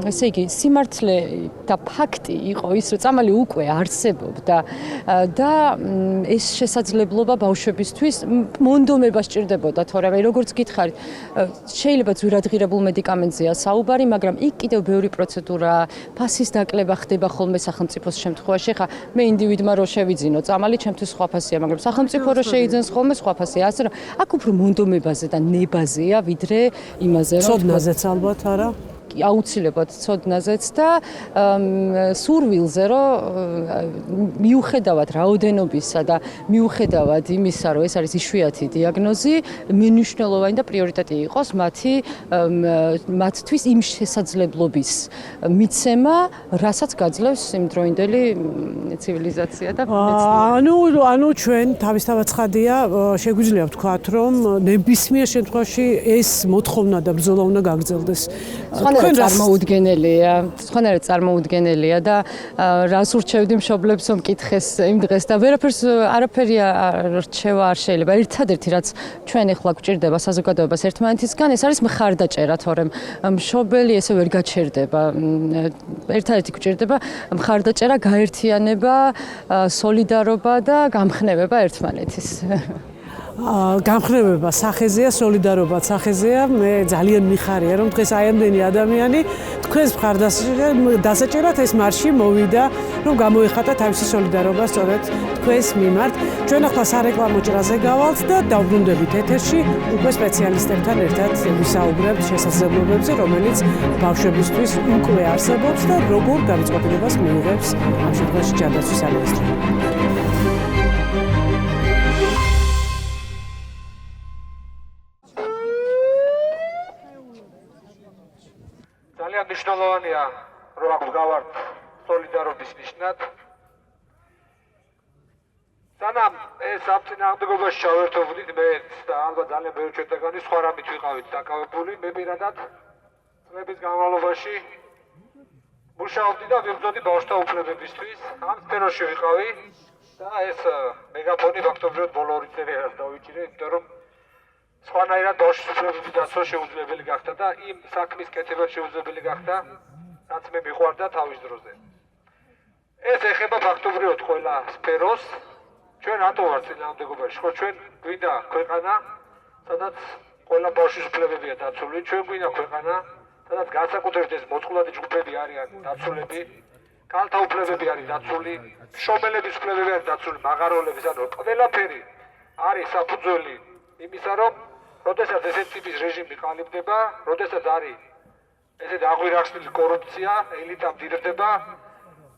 ესე იგი სიმართლე და ფაქტი იყო ის, რომ წამალი უკვე არსებობდა და ეს შესაძლებლობა ბავშვებისთვის მონდომება სჭირდებოდა, თორემ როგორც გითხარით, შეიძლება ძვირადღირებულ მედიკამენტზეა საუბარი, მაგრამ იქ კიდევ ბევრი პროცედურა, ფასის დაკლება ხდება ხოლმე სახელმწიფოს შემთხვევაში. ხა მე ინდივიდმა რო შევიძინო წამალი, ჩემთვის სხვა ფასია, მაგრამ სახელმწიფო რო შეიძენს ხოლმე სხვა ფასია. ასე რომ აქ უფრო მონდომებაზე და ნებაზე ვიდრე იმაზე რომ ცოდნაზეც ალბათ არა აუცილებლად ცოდნაზეც და სურვილზე რომ მიუხედავად რაოდენობისა და მიუხედავად იმისა რომ ეს არის იშვიათი დიაგნოზი მნიშვნელოვანი და პრიორიტეტი იყოს მათთვის იმ შესაძლებლობის მიცემა რასაც გაძლევს იმდროინდელი ცივილიზაცია და მეცნიერება. ანუ ჩვენ თავისთავად ცხადია შეგვიძლია ვთქვათ რომ ნებისმიერ შემთხვევაში ეს მოთხოვნა და ბრძოლა უნდა გაგრძელდეს. სხვანაირად წარმოუდგენელია და რას ურჩევდი მშობლებს რომ მკითხეს იმ დღეს და არაფერი რჩევა არ შეიძლება. ერთადერთი რაც ჩვენ ახლა გვჭირდება საზოგადოებას ერთმანეთისგან, ეს არის მხარდაჭერა, თორემ მშობელი ესე ვერ გაჩერდება. ერთადერთი გვჭირდება მხარდაჭერა, გაერთიანება, სოლიდარობა და გამხნევება ერთმანეთის. გამხნევება სახეზეა, სოლიდარობა სახეზეა. მე ძალიან მიხარია რომ დღეს აი ამდენი ადამიანი თქვენს მხარდასაჭერად ეს მარში მოვიდა, რომ გამოიხატა თავისი სოლიდარობა სწორედ თქვენს მიმართ. ჩვენ ახლა სარეკლამო ჭრაზე გავალთ და დავბრუნდებით ეთერში უკვე სპეციალისტებთან ერთად ვისაუბრებთ შესაძლებლობებზე, რომელიც ბავშვებისთვის უკვე არსებობს და როგორ განწყობილებას მიიღებს ამ შემთხვევაში ჯანდაცვის სამინისტრო. ძალიან მნიშვნელოვანია რომ აქ გავართ სოლიდარობის ნიშნად. სანამ ეს აფთინაღმდეგობაში ჩავერთობდით მეც და ალბათ ძალიან ბევრი ჩვენთაგანი სხვა რამით ვიყავით დაკავებული, მე პირადად წლების განმავლობაში მუშაობდი და ვიბრძოდი ბავშვთა უფლებებისთვის. ამ სფეროში ვიყავი და ეს მეგაფონი ფაქტობრივად ბოლო 2 წელი არის დავიჭირე, იმიტომ რომ სხვანაირად ბავშვის უფლებების დაცვა შეუძლებელი გახდა და იმ საქმის კეთება შეუძლებელი გახდა, რაც მე მიყვარდა თავის დროზე. ეს ეხება ფაქტობრივად ყველა სფეროს. ჩვენ რატო ვართ წინააღმდეგობაში? ხო, ჩვენ გვინდა ქვეყანა, სადაც ყველა ბავშვის უფლებებია დაცული, ჩვენ გვინდა ქვეყანა, სადაც განსაკუთრებით ეს მოწყვლადი ჯგუფები არიან დაცულები, კალთა უფლებები არის დაცული, მშობელების უფლებები არის დაცული, მაღაროელების, ანუ ყველაფერი არის საფუძველი იმისა, რომ როდესაც ესეთი ტიპის რეჟიმი ყალიბდება, როდესაც არის ესეთი აღვირახსნილი კორუფცია, ელიტა მდიდრდება,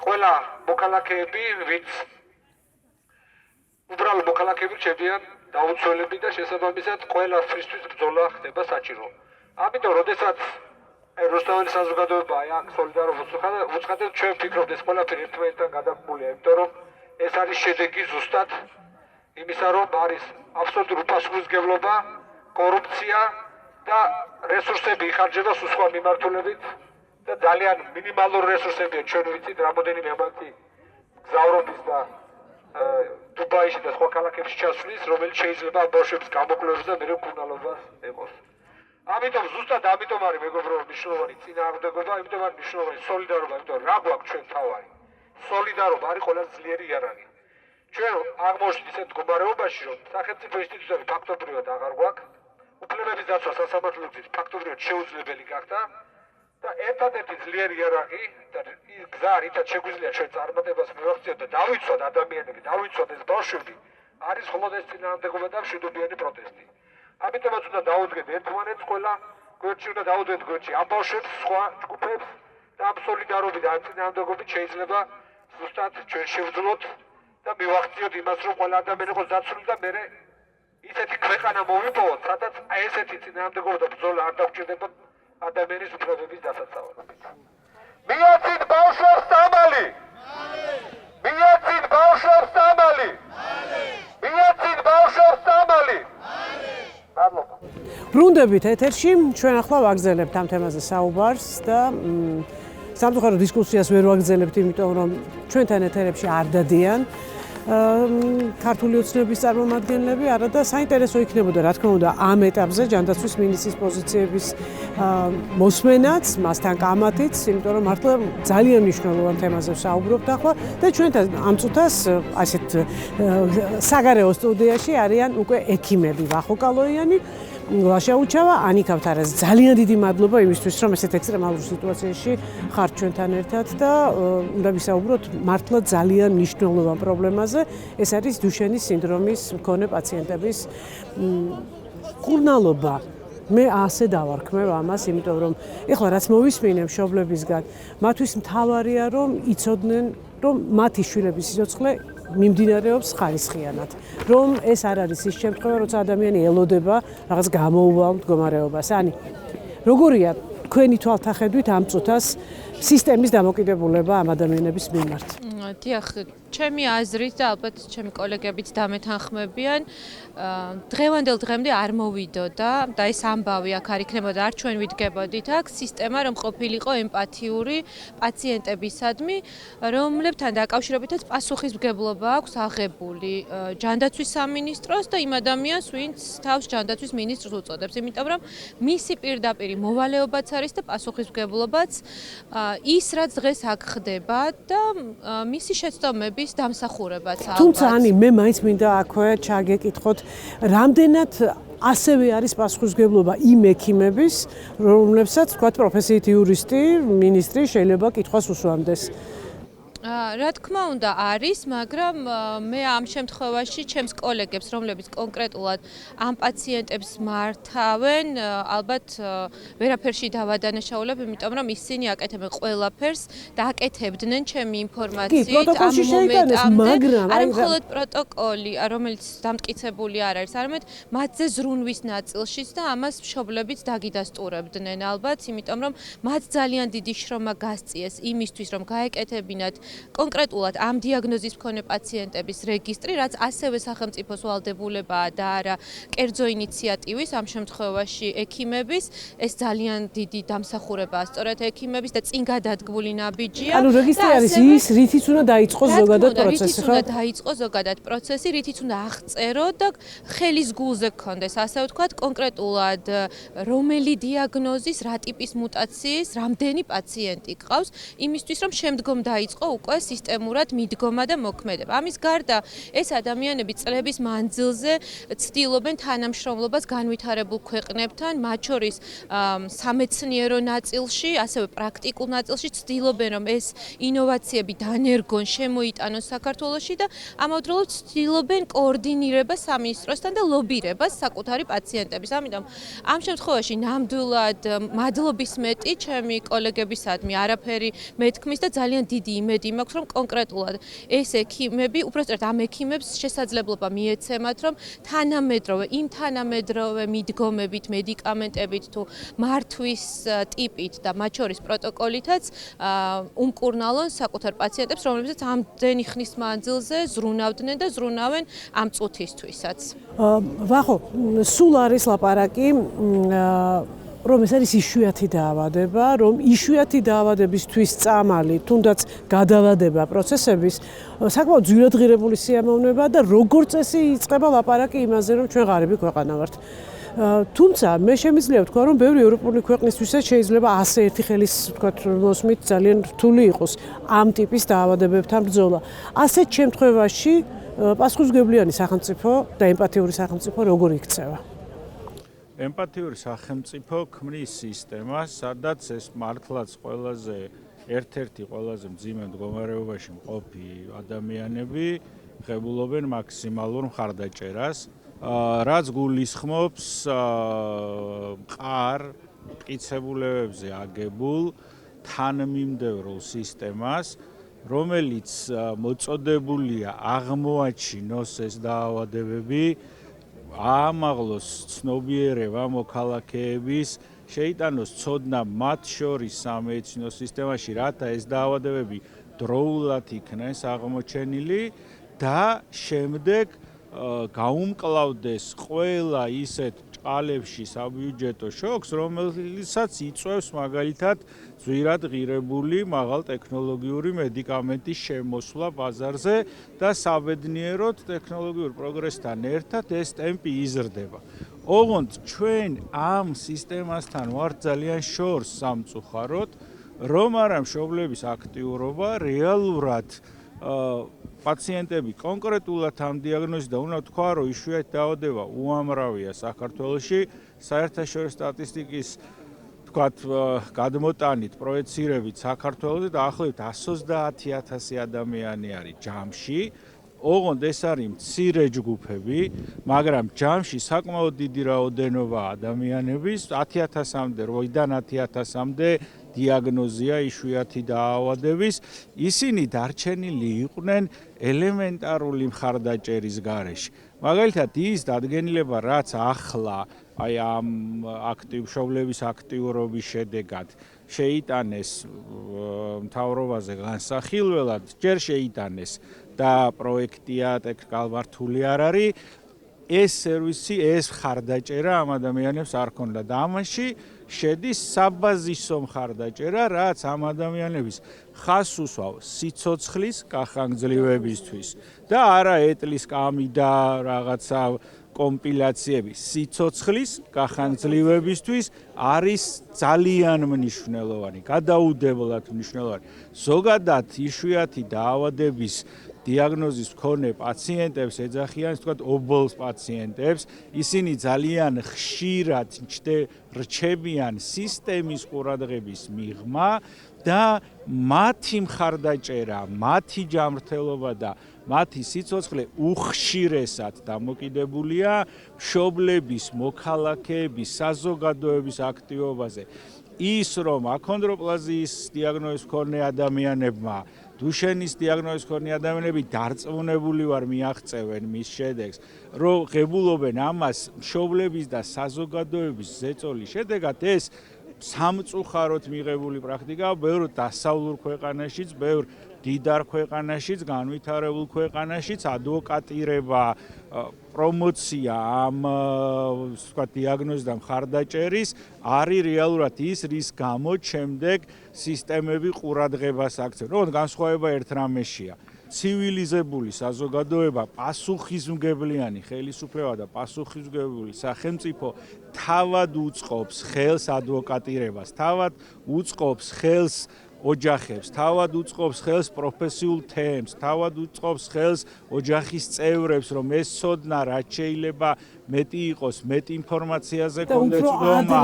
ყველა მოქალაქეები, ვინც უბრალო მოქალაქეები რჩებიან დაუცველები და შესაბამისად ყველასთვის ბრძოლა ხდება საჭირო. ამიტომ როდესაც რუსთაველი საზოგადოება აქ სოლიდარობას უცხადებს, ჩვენ ვფიქრობთ ეს ყველაფერი ერთმანეთთან გადაყოლია, იმიტომ რომ ეს არის შედეგი ზუსტად იმისა, რომ არის აბსოლუტური უპასუხისმგებლობა, კორუფცია და რესურსები იხარჯება სხვა მიმართულებით და ძალიან მინიმალური რესურსებია ჩვენ ვიცით რამოდენიმე ამათი გზავრობის და დუბაიში და სხვა ქალაქებში ჩასვლის, რომელიც შეიძლება ბავშვების გამოკვლევას და მერე მკურნალობას ეყოს. ამიტომ ზუსტად ამიტომ არის მეგობრებო მნიშვნელოვანი წინააღმდეგობა, ამიტომ არის მნიშვნელოვანი სოლიდარობა, იმიტომ რა გვაქვს ჩვენ თავარი. სოლიდარობა არის ყველაზე ძლიერი იარაღი. ჩვენ აღმოჩნდით ისეთ მდგომარეობაში, რომ სახელმწიფო ინსტიტუტები ფაქტობრივად აღარ გვაქვს, უფლებების დაცვა სასამართლო გზით ფაქტობრივად შეუძლებელი გახდა და ერთადერთი ძლიერი იარაღი და ის გზა, რითაც შეგვიძლია ჩვენ წარმატებას მივაღწიოთ და დავიცვათ ადამიანები, დავიცვათ ეს ბავშვები, არის მხოლოდ ეს წინააღმდეგობა და მშვიდობიანი პროტესტი. ამიტომაც უნდა დაუდგეთ ერთმანეთს, ყველა გვერდში უნდა დაუდგეთ გვერდში ამ ბავშვებს, სხვა ჯგუფებს და ამ სოლიდარობით და წინააღმდეგობით შეიძლება ზუსტად ჩვენ შევძლოთ და მივაღწიოთ იმას, რომ ყველა ადამიანი იყოს დაცული და მერე ისეთი ქვეყანა მოვიპოვოთ, სადაც ესეთი წინააღმდეგობა და ბრძოლა არ დაგჭირდება ადამიანის უფლებების დასაცავად. მიაწით ბავშვებს დამალი! მიაწით ბავშვებს დამალი! მიაწით ბავშვებს დამალი! ბრუნდებით ეთერში, ჩვენ ახლა ვაგრძელებთ ამ თემაზე საუბარს და სამწუხაროდ დისკუსიას ვერ ვაგრძელებთ, იმიტომ რომ ჩვენთან ეთერებში არ დადიან ქართული ოცნების წარმომადგენლები, არა და საინტერესო იქნებოდა, რა თქმა უნდა, ამ ეტაპზე ჯანდაცვის მინისტრის პოზიციების მოსმენაც, მასთან კამათიც, იმიტომ რომ მართლა ძალიან მნიშვნელოვან თემაზე ვსაუბრობთ ახლა და ჩვენთან ამ წუთას ასეთ საგარეო სტუდიაში არიან უკვე ექიმები ვახო კალოიანი, ლაშა უჩავა, ანიკა ვთარაძე. ძალიან დიდი მადლობა იმისთვის, რომ ესეთ ექსტრემალურ სიტუაციაში ხართ ჩვენთან ერთად და უნდა ვისაუბროთ მართლა ძალიან მნიშვნელოვან პრობლემაზე. ეს არის დუშენის სინდრომის მქონე პაციენტების მკურნალობა. მე ასე დავარქმევ ამას, იმიტომ რომ ეხლა რაც მოვისმინე მშობლებისგან, მათთვის მთავარია რომ იცოდნენ, რომ მათი შვილების სიცოცხლე მიმდინარეობს ხარისხიანად. რომ ეს არ არის ის შემთხვევა, როცა ადამიანი ელოდება რაღაც გამოუვალ მდგომარეობას. ani როგორია თქვენი თვალთახედვით ამ წუთას სისტემის დამოკიდებულება ამ ადამიანების მიმართ? დიახ, ჩემი აზრით და ალბათ ჩემი კოლეგებიც დამეთანხმებიან, დღევანდელ დღემდე არ მოვიდოდა და ეს ამბავი აქ არ იქნებოდა, არ ჩვენ ვიდგებოდით აქ სისტემა, რომ ყოფილიყო ემპათიური პაციენტებისადმი, რომლებთან დაკავშირებითაც პასუხისმგებლობა აქვს აღებული ჯანდაცვის სამინისტროს და იმ ადამიანს, ვინც თავს ჯანდაცვის მინისტრს უწოდებს, იმიტომ რომ მისი პირდაპირი მოვალეობაც არის და პასუხისმგებლობაც ის, რაც დღეს აქ ხდება და მისი შეცდომების დამსახურებაც ალბათ. თუმცა ani მე მაინც მინდა აქვე ჩაგეკითხოთ, რამდენად ასევე არის პასუხისმგებლობა იმ ექიმების, რომლებსაც თქვა პროფესიით იურისტი, მინისტრი შეიძლება კითხვას უსვამდეს. რა თქმა უნდა არის, მაგრამ მე ამ შემთხვევაში ჩემს კოლეგებს, რომლებიც კონკრეტულად ამ პაციენტებს მართავენ, ალბათ ვერაფერში დავადანაშაულებ, იმიტომ რომ ისინი აკეთებენ ყველაფერს და აკეთებდნენ ჩემი ინფორმაციით ამ მომენტამდე. არა მხოლოდ პროტოკოლი, რომელიც დამტკიცებული არ არის, არამედ მათზე ზრუნვის ნაწილშიც და ამას მშობლებიც დაგიდასტურებდნენ ალბათ, იმიტომ რომ მათ ძალიან დიდი შრომა გასწიეს იმისთვის, რომ გაეკეთებინათ კონკრეტულად ამ დიაგნოზის მქონე პაციენტების რეგისტრი, რაც ასევე სახელმწიფოს ვალდებულებაა და არა კერძო ინიციატივის, ამ შემთხვევაში ექიმების, ეს ძალიან დიდი დამსახურებაა სწორედ ექიმების და წინ გადადგმული ნაბიჯია. ანუ რეგისტრი არის ის, რითიც უნდა დაიწყოს ზოგადად პროცესი, რითიც უნდა დაიწყოს ზოგადად პროცესი, რითიც უნდა აღწერო და ხელის გულზე გქონდეს, ასე ვთქვათ, კონკრეტულად რომელი დიაგნოზის, რა ტიპის მუტაციის, რამდენი პაციენტი გყავს, იმისთვის რომ შემდგომ დაიწყო უკვე სისტემურად მიდგომა და მოქმედება. ამის გარდა ეს ადამიანები წლების მანძილზე ცდილობენ თანამშრომლობას განვითარებულ ქვეყნებთან, მათ შორის სამეცნიერო ნაწილში, ასევე პრაქტიკულ ნაწილში ცდილობენ რომ ეს ინოვაციები დანერგონ, შემოიტანონ საქართველოში და ამავდროულად ცდილობენ კოორდინირებას სამინისტროსთან და ლობირებას საკუთარი პაციენტების. ამიტომ ამ შემთხვევაში ნამდვილად მადლობის მეტი ჩემი კოლეგებისადმი არაფერი მეთქმის და ძალიან დიდი იმედი მაქვს რომ კონკრეტულად ეს ექიმები, უბრალოდ ამ ექიმებს შესაძლებლობა მიეცემათ რომ თანამედროვე მიდგომებით, მედიკამენტებით თუ მართვის ტიპით და მათ შორის პროტოკოლითაც უმკურნალონ საკუთარ პაციენტებს, რომლებსაც ამდენი ხნის მანძილზე ზრუნავდნენ და ზრუნავენ ამ წუთისთვისაც. ვახო, სულ არის ლაპარაკი რომ ეს არის იშვიათი დაავადება, რომ იშვიათი დაავადებისთვის წამალი, თუნდაც გადავადება პროცესების საკმაოდ ძვირადღირებული სიამოვნება და როგორც წესი იწყება ლაპარაკი იმაზე, რომ ჩვენ ღარიბი ქვეყანა ვართ. თუმცა მე შემიძლია ვთქვა, რომ ბევრი ევროპული ქვეყნისთვისაც შეიძლება ასე ერთი ხელის ვთქვათ, მოსმით ძალიან რთული იყოს ამ ტიპის დაავადებებთან ბრძოლა. ასეთ შემთხვევაში პასუხისმგებლიანი სახელმწიფო და ემპათიური სახელმწიფო როგორ იქცევა? ემპათიური სახელმწიფო ქმნის სისტემას, სადაც ეს მართლაც ერთ-ერთი ყველაზე მძიმე მდგომარეობაში მყოფი ადამიანები ღებულობენ მაქსიმალურ მხარდაჭერას, რაც გულისხმობს მყარ მტკიცებულებებზე აგებულ თანმიმდევრულ სისტემას, რომელიც მოწოდებულია აღმოაჩინოს ეს დაავადებები, აამაღლოს ცნობიერება მოქალაქეების, შეიტანოს ცოდნა მათ შორის სამედიცინო სისტემაში, რათა ეს დაავადებები დროულად იქნეს აღმოჩენილი და შემდეგ გაუმკლავდეს ყველა ისეთ ჭყალებში საბიუჯეტო შოქს, რომელსაც იწვევს მაგალითად ძვირადღირებული მაღალტექნოლოგიური მედიკამენტის შემოსვლა ბაზარზე და საბედნიეროდ ტექნოლოგიურ პროგრესთან ერთად ეს ტემპი იზრდება. ოღონდ ჩვენ ამ სისტემასთან ვართ ძალიან შორს სამწუხაროდ, რომ არა მშობლების აქტიურობა რეალურად პაციენტები კონკრეტულად ამ დიაგნოზით და უნდა თქვა, რომ იშვიათი დაავადება უამრავია საქართველოში, საერთაშორისო სტატისტიკის თქვათ გადმოტანით, პროექცირებით საქართველოში დაახლოებით 130,000 ადამიანი არის ჯამში. ოღონდ ეს არის მცირე ჯგუფები, მაგრამ ჯამში საკმაოდ დიდი რაოდენობა ადამიანების 10,000-მდე, 10,000-მდე დიაგნოზია იშვიათი დაავადების, ისინი დარჩენილი იყვნენ ელემენტარული მხარდაჭერის გარეშე. მაგალითად, ის დადგენილება, რაც ახლა აი ამ მშობლების აქტიურობის შედეგად შეიტანეს მთავრობაზე განსახილველად, ჯერ შეიტანეს და პროექტია გამართული არ არის, ეს სერვისი, ეს მხარდაჭერა ამ ადამიანებს არ ქონდა და ამაში შედის საბაზისო მხარდაჭერა, რაც ამ ადამიანების ხაზს უსვავს სიცოცხლის გახანგრძლივებისთვის და არა ეტლის კამი და რაღაცა კომპილაციები, სიცოცხლის გახანგრძლივებისთვის არის ძალიან მნიშვნელოვანი, გადაუდებლად მნიშვნელოვანი. ზოგადად იშვიათი დაავადების დიაგნოზის მქონე პაციენტებს ეძახიან, ვთქვათ, ობოლს პაციენტებს, ისინი ძალიან ხშირად რჩებიან სისტემის ყურადღების მიღმა და მათი მხარდაჭერა, მათი ჯანმრთელობა და მათი სიცოცხლე უხშირესად დამოკიდებულია მშობლების, მოქალაქეების, საზოგადოების აქტივობაზე. ის რომ აქონდროპლაზიის დიაგნოზის მქონე ადამიანებმა დუშენის დიაგნოზის მქონე ადამიანები დარწმუნებული ვარ მიაღწევენ მის შედეგს, რომ ღებულობენ ამას მშობლების და საზოგადოების ზეწოლის შედეგად, ეს სამწუხაროდ მიღებული პრაქტიკაა ბევრ დასავლურ ქვეყანაშიც, ბევრ დიდარ ქვეყანაშიც, განვითარებულ ქვეყანაშიც ადვოკატირება, პრომოცია ამ სხვა დიაგნოზის და მხარდაჭერის არის რეალურად ის, რის გამო შემდეგ სისტემები ყურადღებას აქცევენ. რომ განსხვავება ერთ რამეშია. ცივილიზებული საზოგადოება, პასუხისმგებლიანი ხელისუფლება და პასუხისმგებლი სახელმწიფო თავად უწყობს ხელს ადვოკატირებას, თავად უწყობს ხელს ოჯახებს, თავად უწყობს ხელს პროფესიულ თემს, თავად უწყობს ხელს ოჯახის წევრებს, რომ ეს ცოდნა რაც შეიძლება მეტი იყოს, მეტ ინფორმაციაზე კონდეს ცდომა,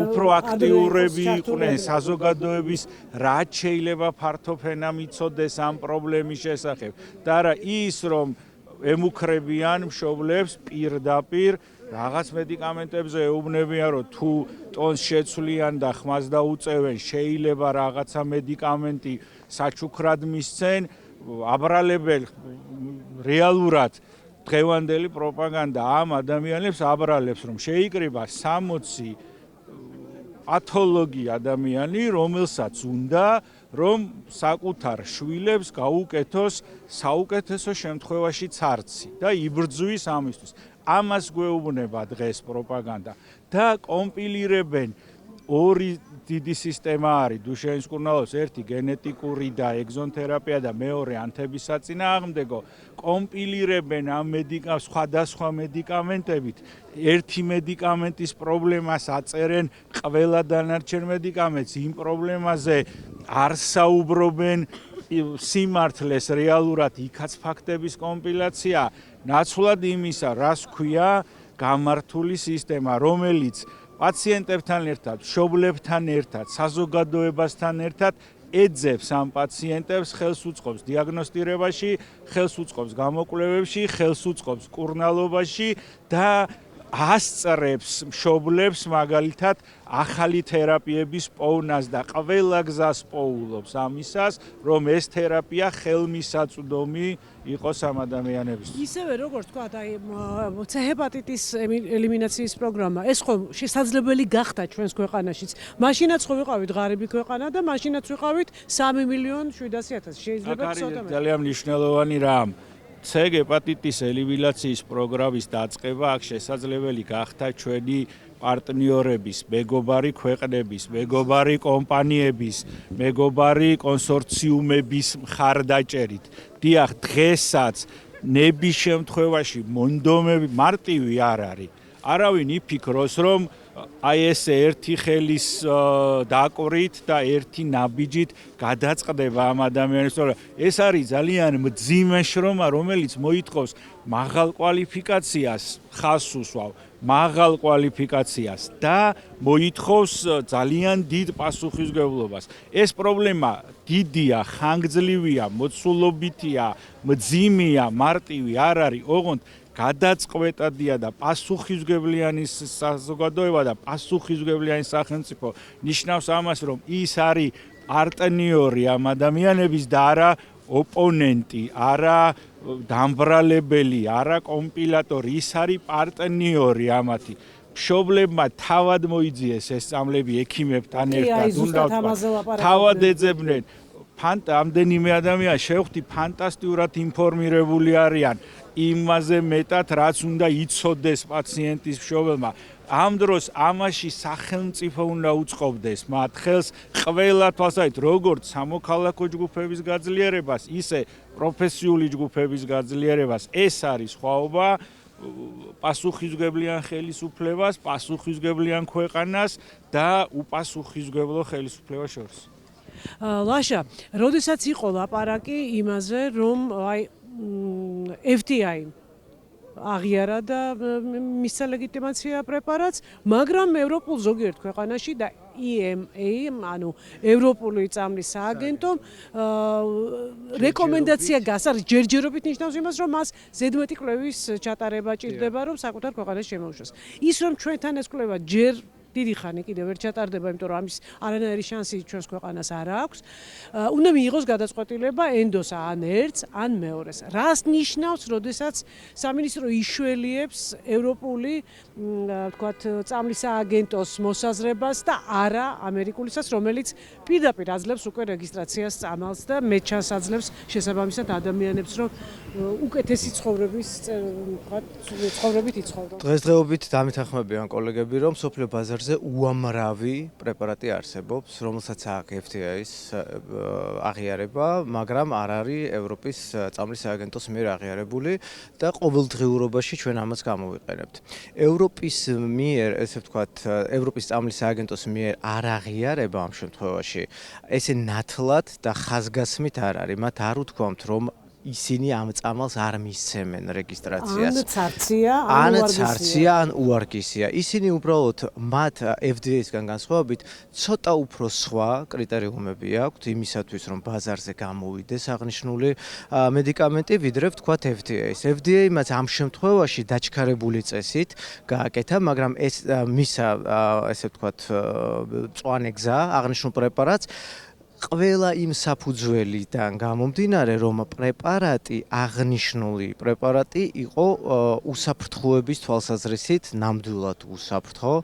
უფრო აქტიურები იყვნენ საზოგადოების, რაც შეიძლება ფართო ფენა მიცოდეს ამ პრობლემის შესახებ. და არა ის, რომ ემუქრებიან მშობლებს პირდაპირ რაღაც მედიკამენტებზე ეუბნებიან, რომ თუ ტონს შეცვლიან და ხმას დაუწევენ, შეიძლება რაღაცა მედიკამენტი საჩუქრად მისცენ, აბრალებენ რეალურად დღევანდელი პროპაგანდა ამ ადამიანებს აბრალებს, რომ შეიკრიბა 60 პათოლოგი ადამიანი, რომელსაც უნდა რომ საკუთარ შვილებს გაუკეთოს საუკეთესო შემთხვევაში ცარცი და იბრძვის ამისთვის. ამას გვეუბნება დღეს პროპაგანდა და კომპილირებენ ორი დიდი სისტემა არის დუშენის მკურნალობის, ერთი გენეტიკური და ეგზონთერაპია და მეორე ანთების საწინააღმდეგო. კომპილირებენ ამ სხვადასხვა მედიკამენტებით, ერთი მედიკამენტის პრობლემას აწერენ ყველა დანარჩენ მედიკამენტს, იმ პრობლემაზე არ საუბრობენ სიმართლეს რეალურად იქაც ფაქტების კომპილაცია, ნაცვლად იმისა, რას ქვია გამართული სისტემა, რომელიც პაციენტებთან ერთად, მშობლებთან ერთად, საზოგადოებასთან ერთად ეძებს ამ პაციენტებს, ხელს უწყობს დიაგნოსტირებაში, ხელს უწყობს გამოკვლევებში, ხელს უწყობს მკურნალობაში და ასწრებს მშობლებს მაგალითად ახალი თერაპიების პოვნას და ყველა გზას პოულობს ამისას, რომ ეს თერაპია ხელმისაწვდომი იყოს ამ ადამიანებისთვის. ისევე როგორც თქვა, აი C ჰეპატიტის ელიმინაციის პროგრამა, ეს ხო შესაძლებელი გახდა ჩვენს ქვეყანაშიც. მაშინაც ხო ვიყავით ღარიბი ქვეყანა და მაშინაც ვიყავით 3.700.000. შეიძლება ცოტა მეტი. ძალიან მნიშვნელოვანი რამ. C ჰეპატიტის ელიმინაციის პროგრამის დაწყება აქ შესაძლებელი გახდა ჩვენი პარტნიორების, მეგობარი ქვეყნების, მეგობარი კომპანიების, მეგობარი კონსორციუმების მხარდაჭერით. დიახ, დღესაც ნების შემთხვევაში მონდომები მარტივი არ არის. არავინ იფიქროს, რომ აი ესე ერთი ხელის დაკვირით და ერთი ნაბიჯით გადაწყდება ამ ადამიანებს, თორე ეს არის ძალიან მძიმე შრომა, რომელიც მოითხოვს მაღალ კვალიფიკაციას, ხაზს უსვავ, მაღალ კვალიფიკაციას და მოითხოვს ძალიან დიდ პასუხისმგებლობას. ეს პრობლემა დიდია, ხანგრძლივია, მოცულობითია, მძიმეა, მარტივი არ არის, ოღონდ გადაწყვეტადია და პასუხისმგებლიანი საზოგადოება და პასუხისმგებლიანი სახელმწიფო ნიშნავს ამას, რომ ის არის პარტნიორი ამ ადამიანების და არა ოპონენტი, არა დამბრალებელი, არა კომპილატორი, ის არის პარტნიორი ამათი. მშობლებმა თავად მოიძიეს ეს სწავლები ექიმებთან ერთად, უნდა ვთქვა, თავად ეძებნენ. ამდენიმე ადამიანი შევხვდი ფანტასტიკურად ინფორმირებული არიან იმაზე მეტად, რაც უნდა იცოდეს პაციენტის მშობელმა. ამ დროს ამაში სახელმწიფო უნდა უწყობდეს მათ ხელს ყველა თვალსაჩინო, როგორც სამოქალაქო ჯგუფების გაძლიერებას, ისე პროფესიული ჯგუფების გაძლიერებას. ეს არის სხვაობა პასუხისმგებლიან ხელისუფლებას, პასუხისმგებლიან ქვეყანას და უპასუხისმგებლო ხელისუფლებას შორის. ლაშა, როდესაც იყო ლაპარაკი იმაზე, რომ აი FDI აღიარა და მისცა ლეგიტიმაცია პრეპარატს, მაგრამ ევროპულ ზოგიერთ ქვეყანაში და EMA, ანუ ევროპული წამლის სააგენტომ რეკომენდაცია გასარს, ჯერჯერობით ნიშნავს იმას, რომ მას ზედმეტი კვლევის ჩატარება ჭირდება, რომ საკუთარ ქვეყანაში შემოუშვას. ის რომ ჩვენთან ეს კვლევა ჯერ დიდი ხანი კიდევ ვერ ჩატარდება, იმიტომ რომ ამის არანაირი შანსი ჩვენს ქვეყანას არ აქვს. უნდა მიიღოს გადაწყვეტილება ენდოს ან ერთს, ან მეორეს. რას ნიშნავს, როდესაც სამინისტრო იშველიებს ევროპული, ვთქვათ, წამლის სააგენტოს მოსაზრებას და არა ამერიკულისას, რომელიც პირდაპირ აძლევს უკვე რეგისტრაციას წამალს და მე ჩანს აძლევს შესაბამისად ადამიანებს, რომ უკეთესი ცხოვრებით იცხოვრონ. დღესდღეობით დამეთანხმებიან კოლეგები, რომ სოფლიო ბაზარზე უამრავი პრეპარატი არსებობს, რომელსაც აქვს FTA-ის აღიარება, მაგრამ არ არის ევროპის წამლის სააგენტოს მიერ აღიარებული და ყოველდღიურობაში ჩვენ ამას გამოვიყენებთ. ევროპის მიერ, ესე ვთქვათ, ევროპის წამლის სააგენტოს მიერ არ აღიარება ამ შემთხვევაში, ესე ნათლად და ხაზგასმით არ არის. მათ არ უთქვამთ, რომ ისინი ამ წამალს არ მისცემენ რეგისტრაციას. ან ცარცია, ან უარგისია. ისინი უბრალოდ მათ FDA-სგან განსხვავებით ცოტა უფრო სხვა კრიტერიუმები აქვთ იმისათვის, რომ ბაზარზე გამოვიდეს აღნიშნული მედიკამენტი, ვიდრე ვთქვათ FDA-ს. FDA მას ამ შემთხვევაში დაჩქარებული წესით გააკეთა, მაგრამ ეს მისა, ესე ვთქვათ, მწვანე გზა აღნიშნულ პრეპარატს ყველა იმ საფუძველიდან გამომდინარე, რომ პრეპარატი, აღნიშნული პრეპარატი იყო უსაფრთხოების თვალსაზრისით ნამდვილად უსაფრთხო,